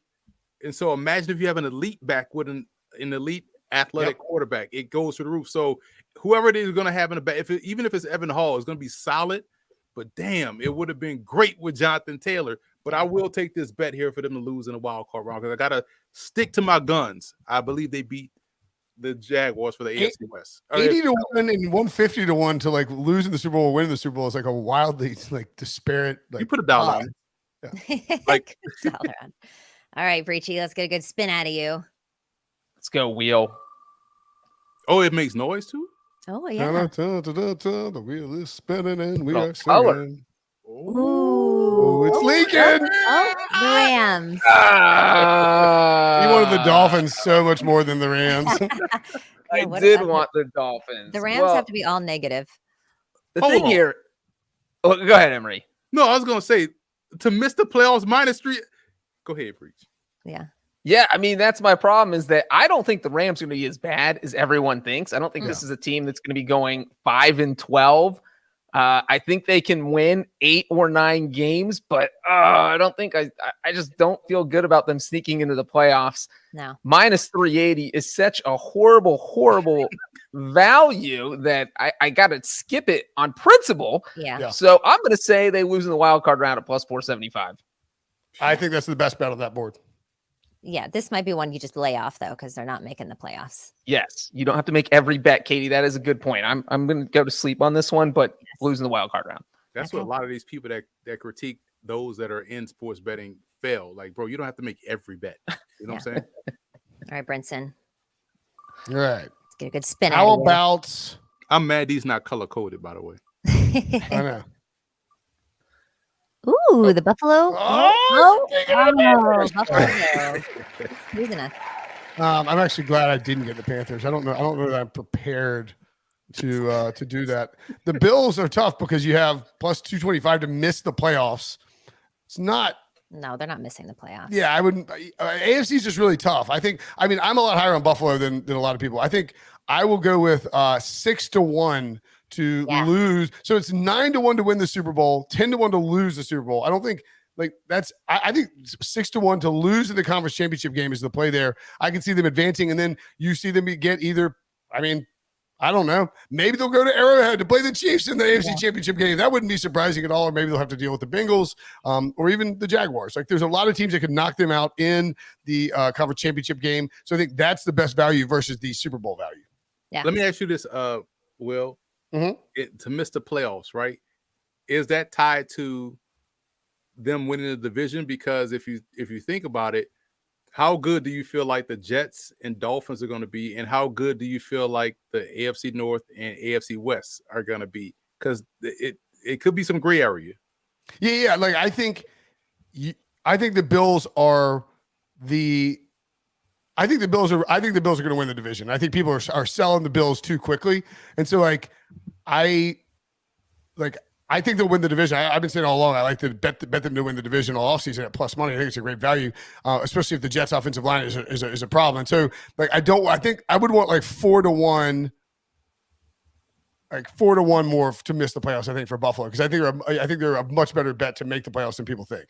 And so imagine if you have an elite back with an elite athletic quarterback, it goes through the roof. So whoever it is going to have in the back, even if it's Evan Hall, it's going to be solid. But damn, it would have been great with Jonathan Taylor. But I will take this bet here for them to lose in a wild card round because I got to stick to my guns. I believe they beat the Jaguars for the AFC West. 80 to 1 and 150 to 1 to like losing the Super Bowl or winning the Super Bowl is like a wildly like disparate. Like, you put a dollar on it. Yeah. Like all right, Breechy, let's get a good spin out of you. Let's go wheel. Oh, it makes noise too? Oh, yeah. The wheel is spinning and we are color. singing. Ooh, it's leaking. Oh, the Rams. You wanted the Dolphins so much more than the Rams. I did want the Dolphins. The Rams have to be all negative. The thing here. Oh, go ahead, Emory. No, I was going to say to miss the playoffs -3. Go ahead, Breech. Yeah. Yeah, I mean, that's my problem is that I don't think the Rams are going to be as bad as everyone thinks. I don't think this is a team that's going to be going 5-12. I think they can win 8 or 9 games, but I don't think I just don't feel good about them sneaking into the playoffs. No. -380 is such a horrible value that I got to skip it on principle. Yeah. So I'm going to say they lose in the wild card round at plus 475. I think that's the best bet on that board. Yeah, this might be one you just lay off though, because they're not making the playoffs. Yes, you don't have to make every bet, Katie. That is a good point. I'm going to go to sleep on this one, but losing the wild card round. That's what a lot of these people that critique those that are in sports betting fail. Like, bro, you don't have to make every bet. You know what I'm saying? All right, Brinson. All right. Let's get a good spin. How about? I'm mad these not color coded, by the way. I know. Ooh, the Buffalo. Buffalo. I'm actually glad I didn't get the Panthers. I don't know that I'm prepared to do that. The Bills are tough because you have plus 225 to miss the playoffs. It's not. No, they're not missing the playoffs. Yeah, I wouldn't. AFC is just really tough. I mean, I'm a lot higher on Buffalo than a lot of people. I think I will go with 6-1 to lose. So it's 9-1 to win the Super Bowl, 10-1 to lose the Super Bowl. I don't think I think 6-1 to lose in the conference championship game is the play there. I can see them advancing, and then you see them get either, I don't know. Maybe they'll go to Arrowhead to play the Chiefs in the AFC Championship game. That wouldn't be surprising at all. Or maybe they'll have to deal with the Bengals or even the Jaguars. Like, there's a lot of teams that could knock them out in the conference championship game. So I think that's the best value versus the Super Bowl value. Yeah. Let me ask you this, Will. To miss the playoffs, right? Is that tied to them winning the division? Because if you think about it, how good do you feel like the Jets and Dolphins are going to be, and how good do you feel like the AFC North and AFC West are going to be? Because it could be some gray area. Yeah. Like, I think the Bills are the. I think the Bills are going to win the division. I think people are selling the Bills too quickly, and so I think they'll win the division. I've been saying all along, I like to bet them to win the division all offseason at plus money. I think it's a great value, especially if the Jets' offensive line is a problem. And so, I think I would want 4-1, 4-1 more to miss the playoffs. I think for Buffalo, because I think they're a much better bet to make the playoffs than people think.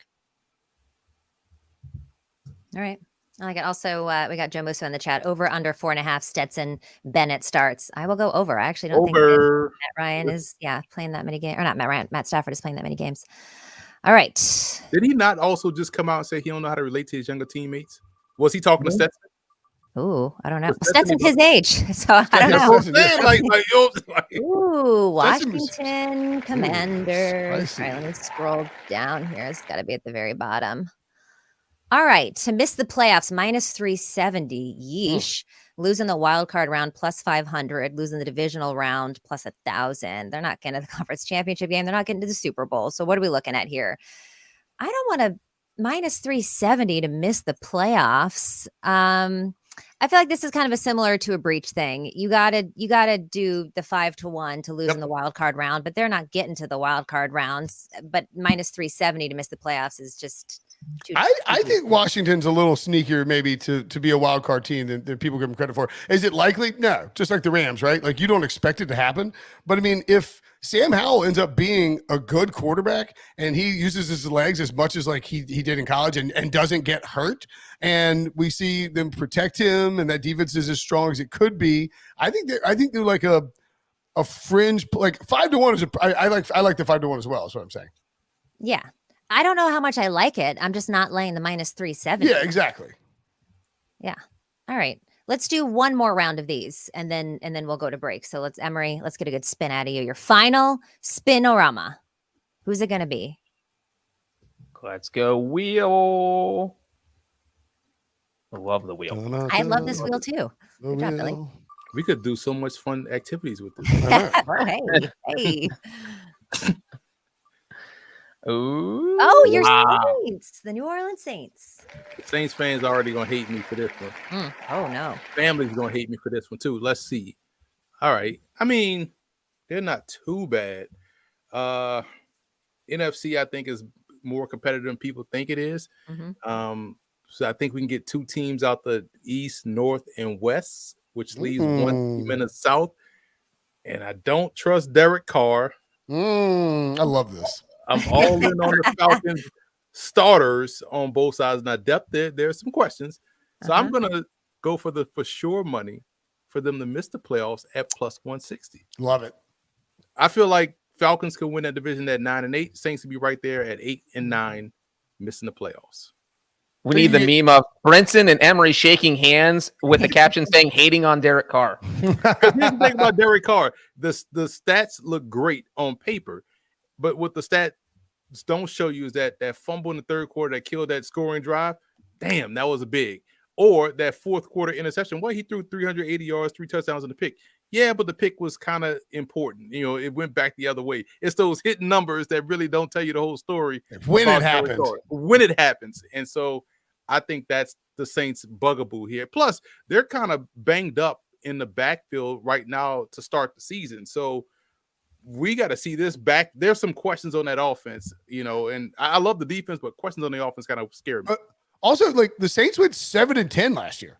All right. I like it. Also, we got Joe Musso in the chat. Over under 4.5. Stetson Bennett starts. I will go over. I actually don't think Matt Ryan is playing that many games, or not Matt Ryan. Matt Stafford is playing that many games. All right. Did he not also just come out and say he don't know how to relate to his younger teammates? Was he talking to Stetson? Ooh, I don't know. Stetson's his age, so I don't know. Ooh, Washington Commanders. All right, let me scroll down here. It's got to be at the very bottom. All right, to miss the playoffs, minus 370. Yeesh. Losing the wild card round, plus 500. Losing the divisional round, plus 1,000. They're not getting to the conference championship game. They're not getting to the Super Bowl. So what are we looking at here? I don't want to minus 370 to miss the playoffs. I feel like this is kind of a similar to a breach thing. You gotta do the 5-1 to lose in the wild card round, but they're not getting to the wild card rounds. But minus 370 to miss the playoffs is just. I think Washington's a little sneakier maybe to be a wild card team than people give them credit for. Is it likely? No, just like the Rams, right? Like, you don't expect it to happen. But I mean, if Sam Howell ends up being a good quarterback and he uses his legs as much as like he did in college and doesn't get hurt, and we see them protect him and that defense is as strong as it could be, I think they're like a fringe, like 5-1 is I like the 5-1 as well. Is what I'm saying. Yeah. I don't know how much I like it. I'm just not laying the minus 370. Yeah, exactly. Yeah. All right. Let's do one more round of these, and then we'll go to break. So let's get a good spin out of you. Your final Spin-O-Rama. Who's it going to be? Let's go wheel. I love the wheel. I love this wheel too. Good job, Billy. We could do so much fun activities with this. Hey. Ooh, oh, your Saints, the New Orleans Saints. Saints fans are already gonna hate me for this one. Oh no, family's gonna hate me for this one too. Let's see. All right, I mean, they're not too bad. NFC, I think, is more competitive than people think it is. So I think we can get two teams out the East, North, and West, which leaves one team in the South. And I don't trust Derek Carr. I love this. I'm all in on the Falcons starters on both sides. Now, depth there's some questions. So I'm going to go for the for sure money for them to miss the playoffs at plus 160. Love it. I feel like Falcons could win that division at 9-8. Saints to be right there at 8-9, missing the playoffs. We need the meme of Brinson and Emory shaking hands with the caption saying hating on Derek Carr. Here's the thing about Derek Carr. The stats look great on paper, but what the stats don't show you is that fumble in the third quarter that killed that scoring drive. Damn, that was a big. Or that fourth quarter interception. Well, he threw 380 yards, 3 touchdowns in the pick. Yeah, but the pick was kind of important. You know, it went back the other way. It's those hidden numbers that really don't tell you the whole story. When it happens. When it happens. And so I think that's the Saints' bugaboo here. Plus, they're kind of banged up in the backfield right now to start the season. So we got to see this back. There's some questions on that offense, you know, and I love the defense, but questions on the offense kind of scare me. Also, like, the Saints went 7-10 last year.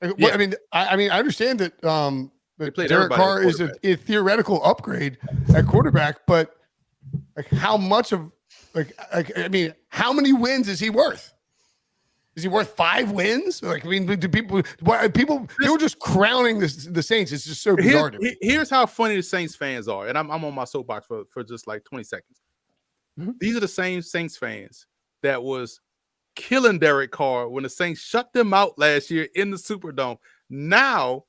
Like, I mean, I understand that But Derek Carr is a theoretical upgrade at quarterback, but like how much of I mean, how many wins is he worth? Is he worth 5 wins? Like, I mean, do people just crowning the Saints? It's just so bizarre to me. Here's how funny the Saints fans are, and I'm on my soapbox for just like 20 seconds. Mm-hmm. These are the same Saints fans that was killing Derek Carr when the Saints shut them out last year in the Superdome. Now,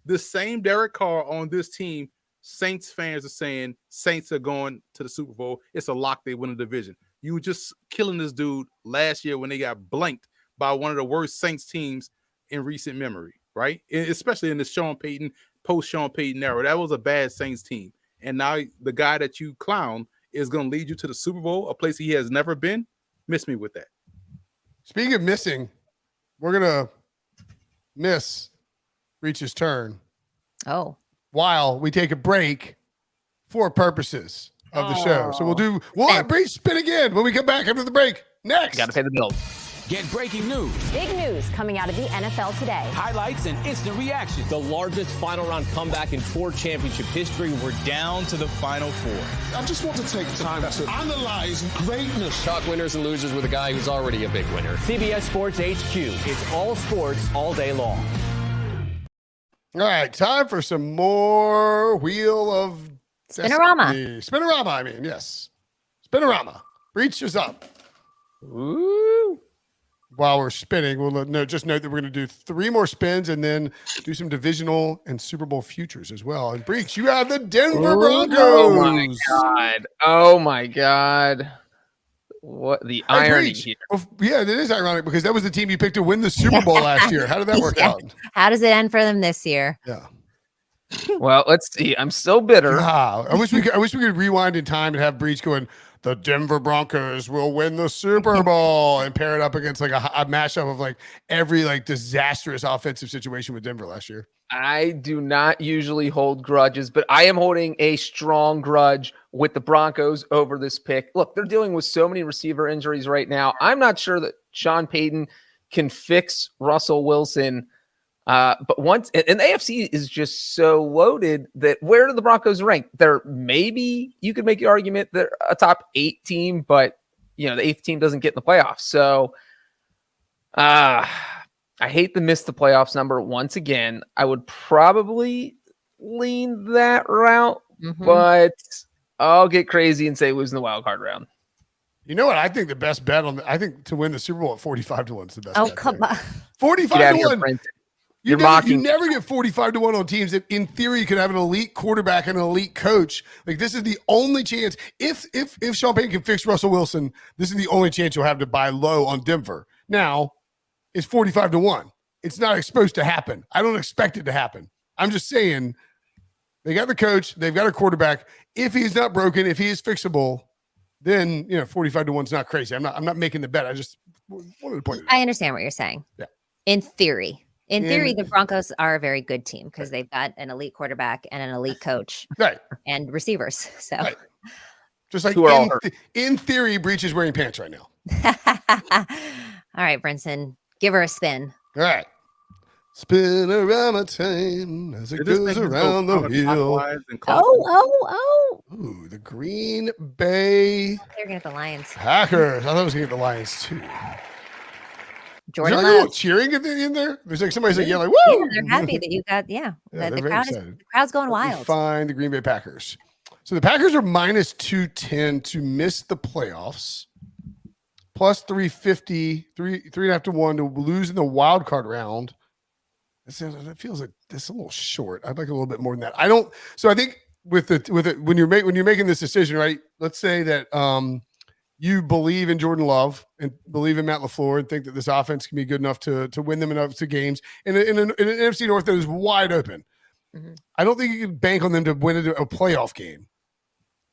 the same Derek Carr on this team, Saints fans are saying Saints are going to the Super Bowl. It's a lock. They win the division. You were just killing this dude last year when they got blanked by one of the worst Saints teams in recent memory, right? Especially in the Sean Payton, post-Sean Payton era. That was a bad Saints team. And now the guy that you clown is going to lead you to the Super Bowl, a place he has never been. Miss me with that. Speaking of missing, we're going to miss Breech's turn. Oh. While we take a break for purposes of the show. So we'll let Breech spin again when we come back after the break. Next. Got to pay the bills. Get breaking news. Big news coming out of the NFL today. Highlights and instant reactions. The largest final round comeback in tour championship history. We're down to the final 4. I just want to take time to analyze greatness. Talk winners and losers with a guy who's already a big winner. CBS Sports HQ. It's all sports all day long. All right, time for some more Wheel of Spin-O-Rama. Spin-O-Rama, I mean, yes. Spin-O-Rama. Breech is up. Ooh. While we're spinning, just note that we're going to do 3 more spins and then do some divisional and Super Bowl futures as well. And Breech, you have the Denver Broncos. Oh my God. Oh my God. What the irony here. Well, yeah, it is ironic because that was the team you picked to win the Super Bowl last year. How did that work out? How does it end for them this year? Yeah. Well, let's see. I'm still bitter. I wish we could rewind in time and have Breech going, the Denver Broncos will win the Super Bowl, and pair it up against like a mashup of like every like disastrous offensive situation with Denver last year. I do not usually hold grudges, but I am holding a strong grudge with the Broncos over this pick. Look, they're dealing with so many receiver injuries right now. I'm not sure that Sean Payton can fix Russell Wilson. But once, and the AFC is just so loaded that where do the Broncos rank? They're maybe you could make the argument they're a top 8 team, but the 8th team doesn't get in the playoffs. So, I hate to miss the playoffs number once again. I would probably lean that route, but I'll get crazy and say losing the wild card round. You know what? I think the best bet I think to win the Super Bowl at 45-1 is the best. Oh, bet come on. 45-1. You're mocking. You never get 45-1 on teams that, in theory, could have an elite quarterback and an elite coach. Like this is the only chance. If Sean Payton can fix Russell Wilson, this is the only chance you'll have to buy low on Denver. Now, it's 45-1. It's not supposed to happen. I don't expect it to happen. I'm just saying they got the coach, they've got a quarterback. If he's not broken, if he is fixable, then 45-1 is not crazy. I'm not making the bet. I just wanted to point it out. I understand what you're saying. Yeah. In theory, the Broncos are a very good team because they've got an elite quarterback and an elite coach, right, and receivers. So, right. Just like in theory, Breech is wearing pants right now. All right, Brinson, give her a spin. All right. Spin-O-Rama time as it goes around the wheel. Ooh, the Green Bay. They're going to get the Lions. Packers. I thought I was going to get the Lions too. Jordan Love cheering at the end there. There's like somebody's like yelling, "Woo!" Yeah, they're happy that you got. The crowd's going wild. Find the Green Bay Packers. So the Packers are minus 210 to miss the playoffs. Plus 350, 3.5-1 to lose in the wild card round. That feels like that's a little short. I'd like a little bit more than that. I don't. So I think with it when you're making this decision, right? Let's say that you believe in Jordan Love and believe in Matt LaFleur and think that this offense can be good enough to win them enough to games in an NFC North that is wide open. I don't think you can bank on them to win a playoff game.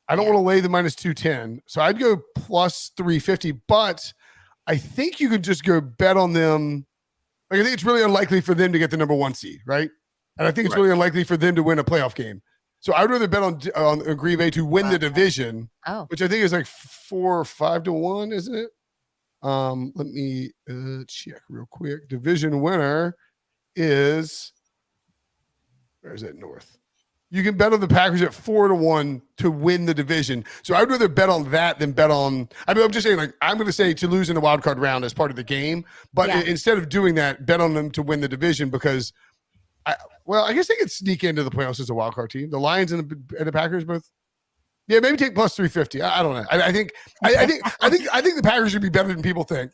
I don't want to lay the minus 210. So I'd go plus 350, but I think you could just go bet on them. Like, I think it's really unlikely for them to get the number 1 seed, right? And I think it's really unlikely for them to win a playoff game. So I'd rather bet on Green Bay to win the division, which I think is like 4 or 5-1, isn't it? Let me check real quick. Division winner is Where is it? North. You can bet on the Packers at 4-1 to win the division. So I'd rather bet on that than bet on. I mean, I'm just saying, like, I'm going to say to lose in the wild card round as part of the game, but instead of doing that, bet on them to win the division because, I guess they could sneak into the playoffs as a wild card team. The Lions and the Packers both. Yeah, maybe take plus 350. I don't know. I think the Packers should be better than people think.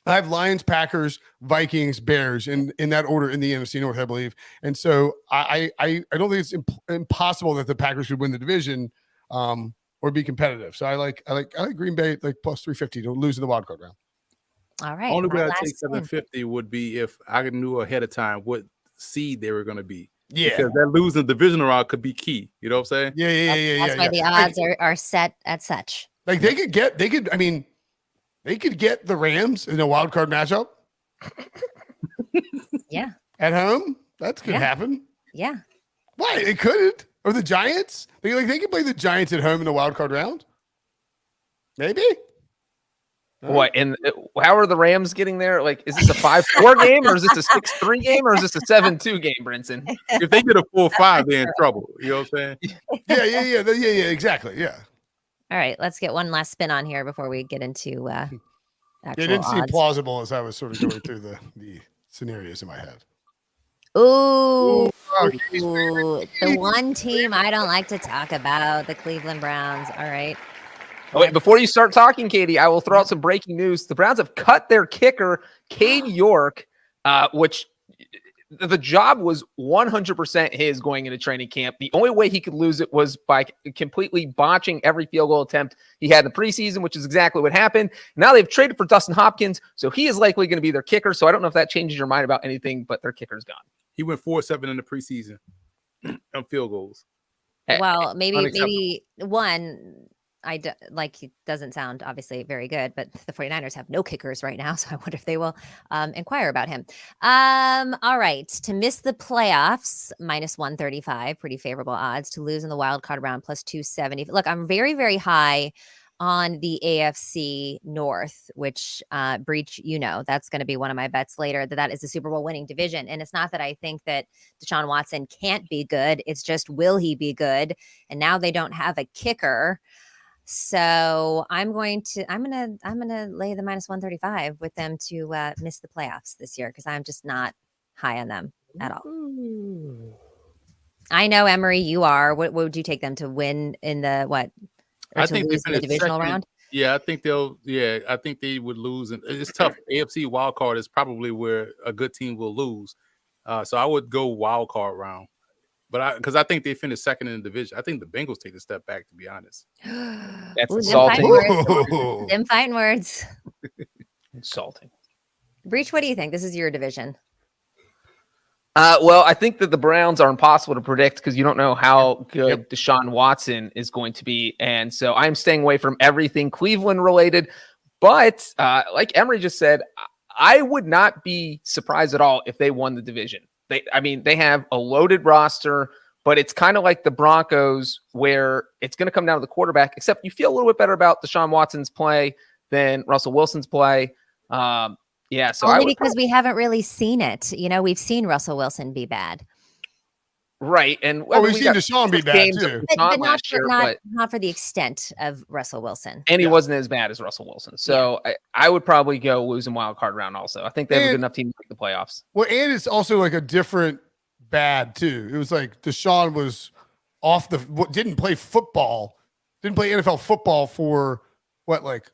I have Lions, Packers, Vikings, Bears in that order in the NFC North, I believe. And so I don't think it's impossible that the Packers could win the division or be competitive. So I like Green Bay like plus 350 to lose in the wild card round. All right. Only way I take 750 would be if I knew ahead of time what seed they were going to be. Yeah, because that losing division round could be key. You know what I'm saying? Yeah. That's why the odds are set at such. Like they could get the Rams in a wild card matchup. Yeah. At home, that could happen. Yeah. Why? It couldn't. Or the Giants? They could play the Giants at home in the wild card round. Maybe. What? And how are the Rams getting there? Like, is this a 5-4 game, or is this a 6-3 game, or is this a 7-2 game, Brinson? If they get a 4-5, they're in trouble. You know what I'm saying? Yeah. Exactly. Yeah. All right, let's get one last spin on here before we get into actual It didn't seem odds. plausible as I was sort of going through the scenarios in my head. Ooh, the one team I don't like to talk about, the Cleveland Browns. All right. Oh, wait, before you start talking, Katie, I will throw out some breaking news. The Browns have cut their kicker, Cade York, which the job was 100% his going into training camp. The only way he could lose it was by completely botching every field goal attempt he had in the preseason, which is exactly what happened. Now they've traded for Dustin Hopkins, so he is likely going to be their kicker. So I don't know if that changes your mind about anything, but their kicker's gone. He went 4-7 in the preseason on field goals. Well, maybe one. He doesn't sound obviously very good, but the 49ers have no kickers right now. So I wonder if they will inquire about him. All right. To miss the playoffs, minus 135, pretty favorable odds. To lose in the wild card round, plus 270. Look, I'm very, very high on the AFC North, which Breech, that's going to be one of my bets later, that is the Super Bowl winning division. And it's not that I think that Deshaun Watson can't be good. It's just, will he be good? And now they don't have a kicker. So I'm gonna lay the minus 135 with them to miss the playoffs this year because I'm just not high on them at all. I know, Emory, you are. What would you take them to win in the what? I think lose in the divisional round. Yeah, I think I think they would lose, and it's tough. AFC wild card is probably where a good team will lose. So I would go wild card round. But because I think they finished second in the division. I think the Bengals take a step back, to be honest. That's insulting. Them fighting words. Insulting. Breech, what do you think? This is your division. Well, I think that the Browns are impossible to predict because you don't know how good Deshaun Watson is going to be. And so I'm staying away from everything Cleveland related. But like Emory just said, I would not be surprised at all if they won the division. They have a loaded roster, but it's kind of like the Broncos where it's going to come down to the quarterback, except you feel a little bit better about Deshaun Watson's play than Russell Wilson's play. So only because we haven't really seen it. We've seen Russell Wilson be bad. Right. And we've seen Deshaun be bad too. But not for the extent of Russell Wilson. And he wasn't as bad as Russell Wilson. So I would probably go losing wild card round also. I think they have a good enough team to make the playoffs. Well, and it's also like a different bad too. It was like Deshaun was didn't play football, didn't play NFL football for what, like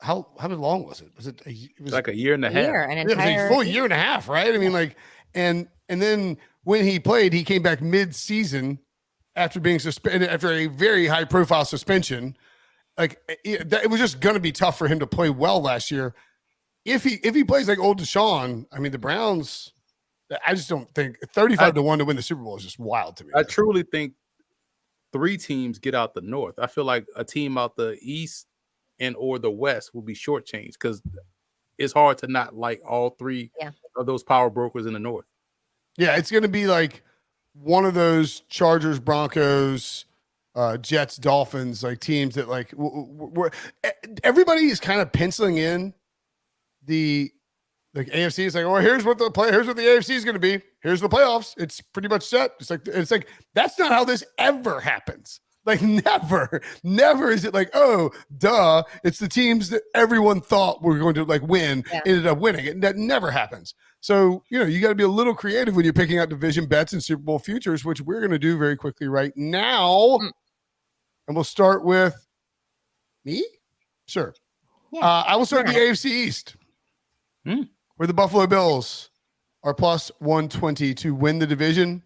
how long was it? It was like a year and a half. It was a full year and a half, right? I mean, like, and then when he played, he came back mid-season after being suspended after a very high-profile suspension. Like it was just going to be tough for him to play well last year. If he plays like old Deshaun, I mean, the Browns. I just don't think 35-1 to win the Super Bowl is just wild to me. I truly think 3 teams get out the North. I feel like a team out the East and or the West will be shortchanged because it's hard to not like all 3 of those power brokers in the North. Yeah, it's going to be like one of those Chargers, Broncos, Jets, Dolphins, like teams that like everybody is kind of penciling in the Like AFC is like, oh, here's what the AFC is going to be. Here's the playoffs. It's pretty much set. It's like that's not how this ever happens. Like never is it like, oh, duh. It's the teams that everyone thought were going to like win ended up winning. That never happens. So, you got to be a little creative when you're picking out division bets and Super Bowl futures, which we're going to do very quickly right now. And we'll start with me. Sure. Yeah. I will start with the AFC East, where the Buffalo Bills are plus 120 to win the division.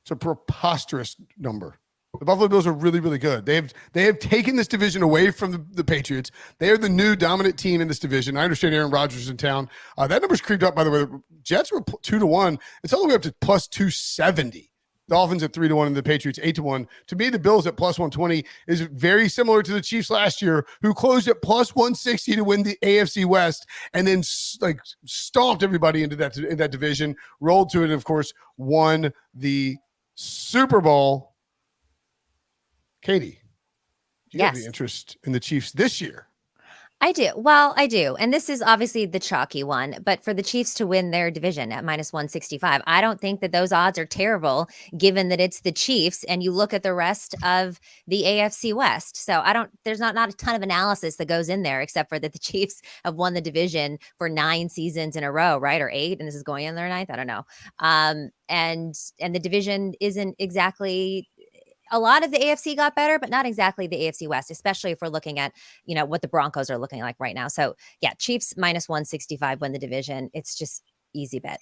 It's a preposterous number. The Buffalo Bills are really, really good. They have taken this division away from the Patriots. They are the new dominant team in this division. I understand Aaron Rodgers is in town. That number's creeped up, by the way. The Jets were 2-1. It's all the way up to plus 270. Dolphins at 3-1 and the Patriots 8-1. To me, the Bills at plus 120 is very similar to the Chiefs last year, who closed at plus 160 to win the AFC West and then like stomped everybody in that division, rolled to it, and of course, won the Super Bowl. Katie, do you have any interest in the Chiefs this year? I do. Well, I do. And this is obviously the chalky one, but for the Chiefs to win their division at minus 165, I don't think that those odds are terrible given that it's the Chiefs and you look at the rest of the AFC West. So there's not a ton of analysis that goes in there except for that the Chiefs have won the division for 9 seasons in a row, right? Or 8, and this is going in their 9th. I don't know. And the division isn't exactly. A lot of the AFC got better, but not exactly the AFC West, especially if we're looking at, what the Broncos are looking like right now. So yeah, Chiefs minus 165 win the division. It's just easy bet.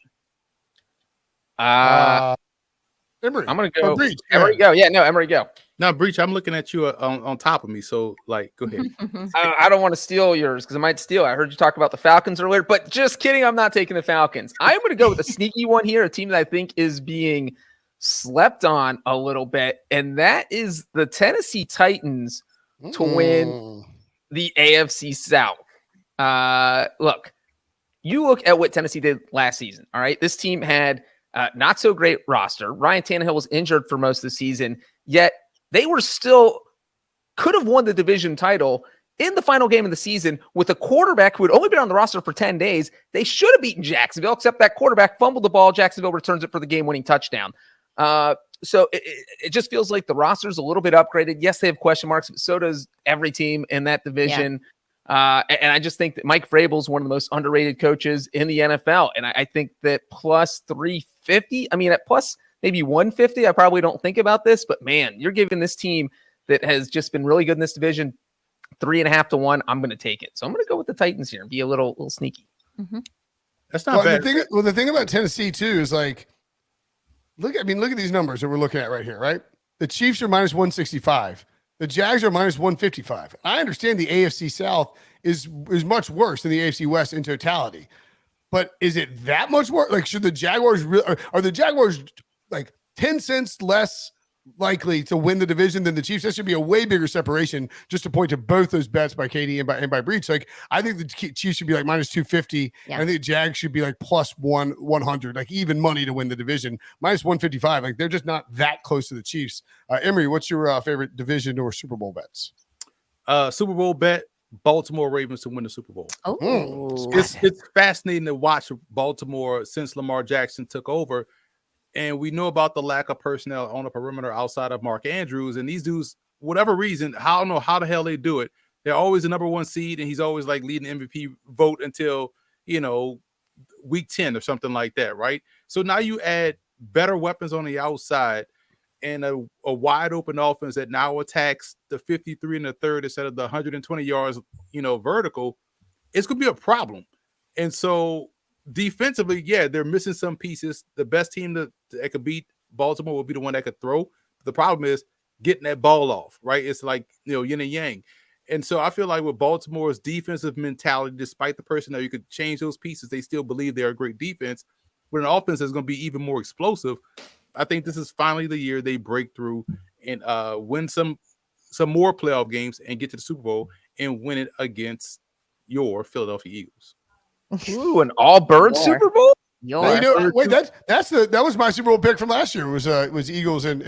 Emory. I'm going to go. Breech, Emory, go. Yeah, no, Emory, go. Now, Breech, I'm looking at you on top of me. So, go ahead. I don't want to steal yours because I might steal. I heard you talk about the Falcons earlier, but just kidding. I'm not taking the Falcons. I'm going to go with a sneaky one here, a team that I think is being slept on a little bit, and that is the Tennessee Titans to win the AFC South. You look at what Tennessee did last season. All right, this team had not so great roster. Ryan Tannehill was injured for most of the season, yet they were still could have won the division title in the final game of the season with a quarterback who had only been on the roster for 10 days. They should have beaten Jacksonville, except that quarterback fumbled the ball. Jacksonville returns it for the game-winning touchdown. So it just feels like the roster's a little bit upgraded. Yes, they have question marks, but so does every team in that division. Yeah. And I just think that Mike Vrabel is one of the most underrated coaches in the NFL. And I think that plus 350, at plus maybe 150, I probably don't think about this, but man, you're giving this team that has just been really good in this division 3.5 to 1. I'm going to take it. So I'm going to go with the Titans here and be a little sneaky. Mm-hmm. That's not bad. The thing about Tennessee too is like, look at these numbers that we're looking at right here, right? The Chiefs are minus 165. The Jags are minus 155. I understand the AFC South is much worse than the AFC West in totality, but is it that much worse? Like, should the Jaguars are the Jaguars like 10 cents less likely to win the division than the Chiefs? That should be a way bigger separation. Just to point to both those bets by Katie and by Breech. Like, I think the Chiefs should be like minus 250. Yeah. And I think the Jags should be like plus 100, like even money to win the division. Minus 155. Like, they're just not that close to the Chiefs. Emory, what's your favorite division or Super Bowl bets? Super Bowl bet, Baltimore Ravens to win the Super Bowl. Oh, it's fascinating to watch Baltimore since Lamar Jackson took over. And we know about the lack of personnel on the perimeter outside of Mark Andrews. And these dudes, whatever reason, I don't know how the hell they do it. They're always the number 1 seed, and he's always like leading MVP vote until, week 10 or something like that, right? So now you add better weapons on the outside and a wide open offense that now attacks the 53 and the third instead of the 120 yards, vertical. It's going to be a problem. And so defensively, yeah, they're missing some pieces. The best team that could beat Baltimore will be the one that could throw. The problem is getting that ball off, right? It's like, yin and yang. And so I feel like with Baltimore's defensive mentality, despite the personnel, you could change those pieces. They still believe they're a great defense. With an offense that's going to be even more explosive, I think this is finally the year they break through and win some more playoff games and get to the Super Bowl and win it against your Philadelphia Eagles. Ooh, an all-bird Super Bowl? That was my Super Bowl pick from last year. It was Eagles and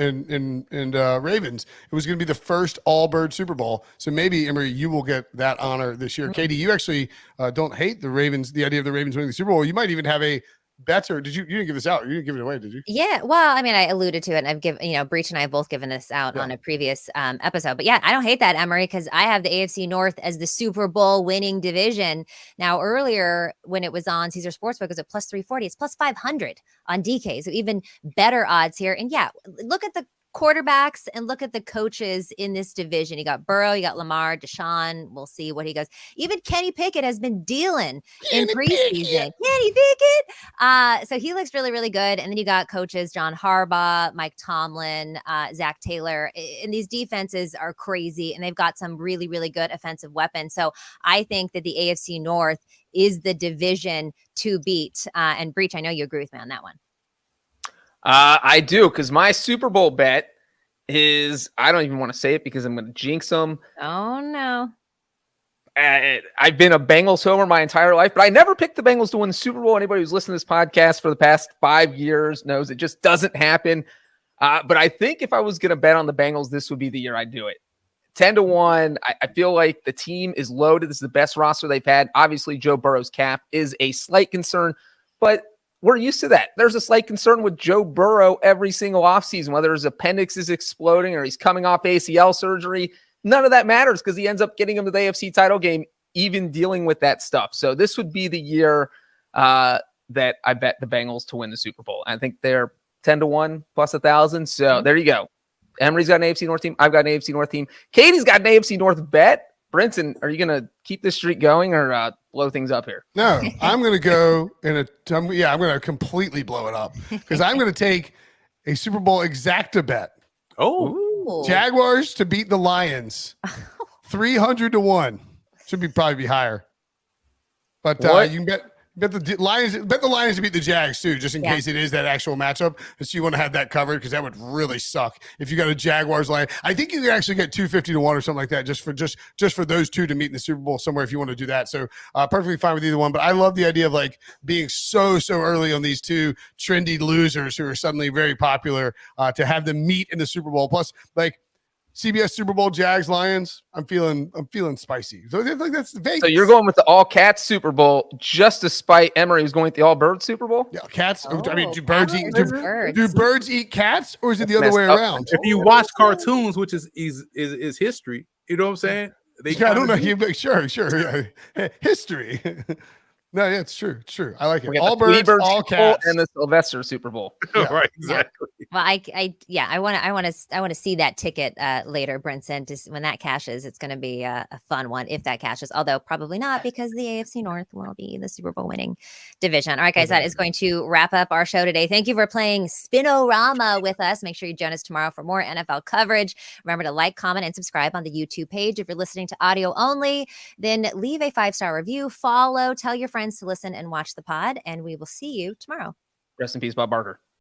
Ravens. It was going to be the first all-bird Super Bowl. So maybe, Emory, you will get that honor this year. Katie, you actually don't hate the Ravens, the idea of the Ravens winning the Super Bowl. You might even have a better. You didn't give this out. You didn't give it away, did you? Yeah. Well, I mean, I alluded to it, and I've given, Breech and I have both given this out on a previous episode. But yeah, I don't hate that, Emory, because I have the AFC North as the Super Bowl winning division. Now, earlier when it was on Caesar Sportsbook, it was at plus 340. It's plus 500 on DK. So even better odds here. And yeah, look at the quarterbacks and look at the coaches in this division. You got Burrow, you got Lamar, Deshaun. We'll see what he goes. Even Kenny Pickett has been dealing in preseason. Kenny Pickett. So he looks really, really good. And then you got coaches John Harbaugh, Mike Tomlin, Zach Taylor. And these defenses are crazy, and they've got some really, really good offensive weapons. So I think that the AFC North is the division to beat. And Breech, I know you agree with me on that one. I do, because my Super Bowl bet is, I don't even want to say it because I'm going to jinx them. Oh, no. I've been a Bengals homer my entire life, but I never picked the Bengals to win the Super Bowl. Anybody who's listened to this podcast for the past 5 years knows it just doesn't happen. But I think if I was going to bet on the Bengals, this would be the year I'd do it. 10-1. I feel like the team is loaded. This is the best roster they've had. Obviously, Joe Burrow's cap is a slight concern, but we're used to that. There's a slight concern with Joe Burrow every single offseason, whether his appendix is exploding or he's coming off ACL surgery. None of that matters because he ends up getting him to the AFC title game, even dealing with that stuff. So this would be the year that I bet the Bengals to win the Super Bowl. I think they're 10-1 plus 1,000. So there you go. Emory's got an AFC North team. I've got an AFC North team. Katie's got an AFC North bet. Brinson, are you going to keep this streak going or blow things up here? No, I'm going to go I'm going to completely blow it up because I'm going to take a Super Bowl exacta bet. Oh, Jaguars to beat the Lions, 300-1. Should probably be higher, but you can bet the Lions to beat the Jags too, just in case it is that actual matchup. So you want to have that covered because that would really suck if you got a Jaguars line. I think you could actually get 250-1 or something like that just for those two to meet in the Super Bowl somewhere if you want to do that. So perfectly fine with either one. But I love the idea of like being so early on these two trendy losers who are suddenly very popular to have them meet in the Super Bowl. Plus, like CBS Super Bowl, Jags, Lions. I'm feeling spicy. So that's Vegas. So you're going with the all cats Super Bowl just to spite Emory, who's going with the all bird Super Bowl? Yeah, cats. I mean, do birds eat cats, or is it the other way around? If you watch cartoons, which is history, you know what I'm saying? I don't know. Sure. History. No, yeah, it's true. It's true. I like it. All birds, all cats, and the Sylvester Super Bowl. Yeah. Right, exactly. Well, I want to see that ticket later, Brinson. Just when that cashes, it's going to be a fun one if that cashes. Although probably not because the AFC North will be the Super Bowl winning division. All right, guys, that is going to wrap up our show today. Thank you for playing Spin-O-Rama with us. Make sure you join us tomorrow for more NFL coverage. Remember to like, comment, and subscribe on the YouTube page. If you're listening to audio only, then leave a 5-star review, follow, tell your friends to listen and watch the pod, and we will see you tomorrow. Rest in peace, Bob Barker.